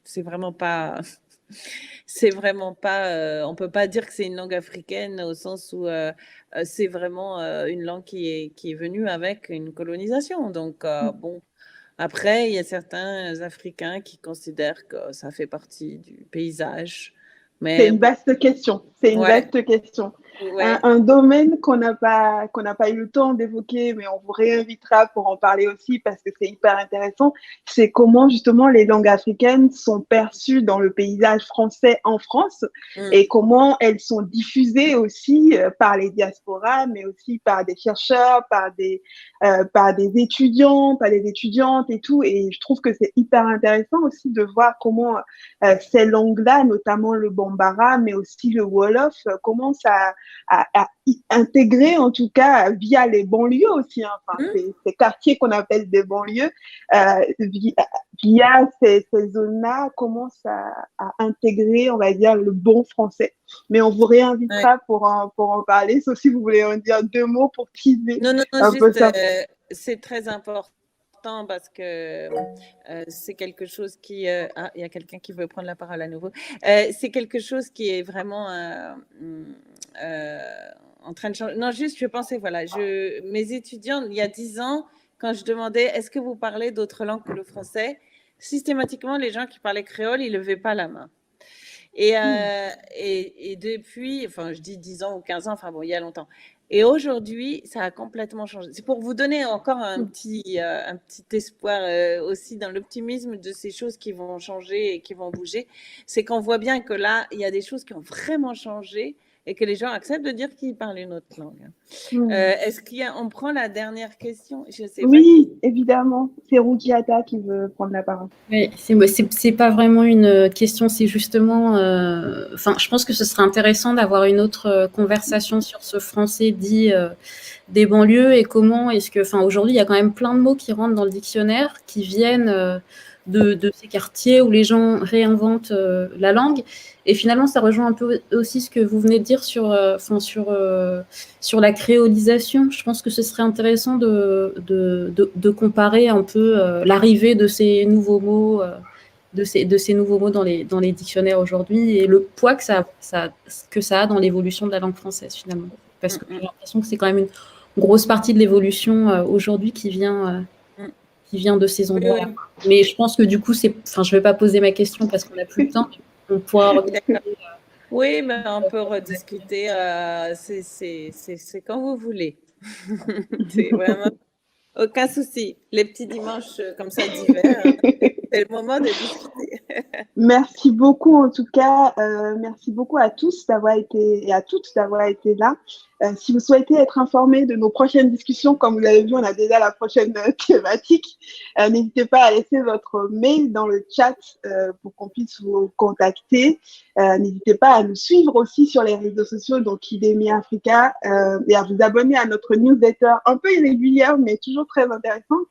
c'est vraiment pas... C'est vraiment pas, on peut pas dire que c'est une langue africaine au sens où c'est vraiment une langue qui est venue avec une colonisation. Donc bon, après il y a certains Africains qui considèrent que ça fait partie du paysage. C'est Mais une vaste question. C'est une ouais, vaste question. ouais. Un domaine qu'on n'a pas eu le temps d'évoquer, mais on vous réinvitera pour en parler aussi parce que c'est hyper intéressant, c'est comment justement les langues africaines sont perçues dans le paysage français en France et comment elles sont diffusées aussi par les diasporas, mais aussi par des chercheurs, par des étudiants, par des étudiantes et tout. Et je trouve que c'est hyper intéressant aussi de voir comment ces langues-là, notamment le Bambara, mais aussi le Wolof, comment à intégrer, en tout cas, via les banlieues aussi, hein, enfin, ces quartiers qu'on appelle des banlieues, via ces zones-là, commence à intégrer, on va dire, le bon français. Mais on vous réinvitera pour en parler, sauf si vous voulez en dire 2 mots pour teaser un peu ça. C'est très important parce que c'est quelque chose qui... il y a quelqu'un qui veut prendre la parole à nouveau. C'est quelque chose qui est vraiment en train de changer. Non, juste, je pensais, voilà, mes étudiants, il y a 10 ans, quand je demandais « Est-ce que vous parlez d'autres langues que le français ?» Systématiquement, les gens qui parlaient créole, ils ne levaient pas la main. Et depuis, enfin, je dis 10 ans ou 15 ans, enfin bon, il y a longtemps. Et aujourd'hui, ça a complètement changé. C'est pour vous donner encore un petit espoir aussi dans l'optimisme de ces choses qui vont changer et qui vont bouger. C'est qu'on voit bien que là, il y a des choses qui ont vraiment changé et que les gens acceptent de dire qu'ils parlent une autre langue. Est-ce on prend la dernière question? Je sais oui, évidemment. C'est Roukiata qui veut prendre la parole. Oui, c'est pas vraiment une question, c'est justement... Enfin, je pense que ce serait intéressant d'avoir une autre conversation sur ce français dit des banlieues et comment est-ce que... Enfin, aujourd'hui, il y a quand même plein de mots qui rentrent dans le dictionnaire, qui viennent de ces quartiers où les gens réinventent la langue. Et finalement, ça rejoint un peu aussi ce que vous venez de dire sur la créolisation. Je pense que ce serait intéressant de comparer un peu l'arrivée de ces nouveaux mots, de ces nouveaux mots dans les dictionnaires aujourd'hui et le poids que ça a dans l'évolution de la langue française finalement. Parce que j'ai l'impression que c'est quand même une grosse partie de l'évolution aujourd'hui qui vient de ces endroits-là. Oui. Mais je pense que du coup, je ne vais pas poser ma question parce qu'on n'a plus le temps. On pourra rediscuter. Oui, mais on peut rediscuter. C'est quand vous voulez. C'est vraiment aucun souci. Les petits dimanches comme ça d'hiver, c'est le moment de discuter. Merci beaucoup en tout cas. Merci beaucoup à tous d'avoir été et à toutes d'avoir été là. Si vous souhaitez être informé de nos prochaines discussions, comme vous l'avez vu, on a déjà la prochaine thématique. N'hésitez pas à laisser votre mail dans le chat pour qu'on puisse vous contacter. N'hésitez pas à nous suivre aussi sur les réseaux sociaux, donc IDEMI Africa, et à vous abonner à notre newsletter un peu irrégulière, mais toujours très intéressante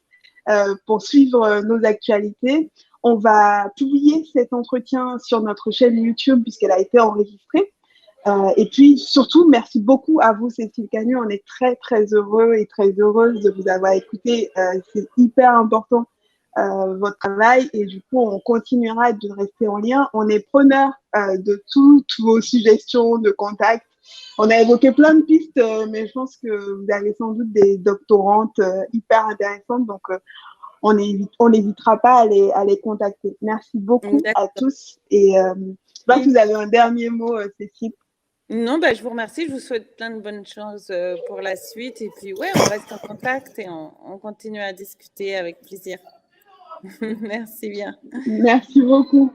pour suivre nos actualités. On va publier cet entretien sur notre chaîne YouTube puisqu'elle a été enregistrée. Et puis, surtout, merci beaucoup à vous, Cécile Canu. On est très, très heureux et très heureuse de vous avoir écouté. C'est hyper important, votre travail. Et du coup, on continuera de rester en lien. On est preneur de toutes vos suggestions, de contacts. On a évoqué plein de pistes, mais je pense que vous avez sans doute des doctorantes hyper intéressantes. Donc, on n'hésitera pas à les contacter. Merci beaucoup à tous. Et je sais pas si vous avez un dernier mot, Cécile. Non, je vous remercie. Je vous souhaite plein de bonnes choses pour la suite. Et puis, ouais, on reste en contact et on continue à discuter avec plaisir. Merci bien. Merci beaucoup.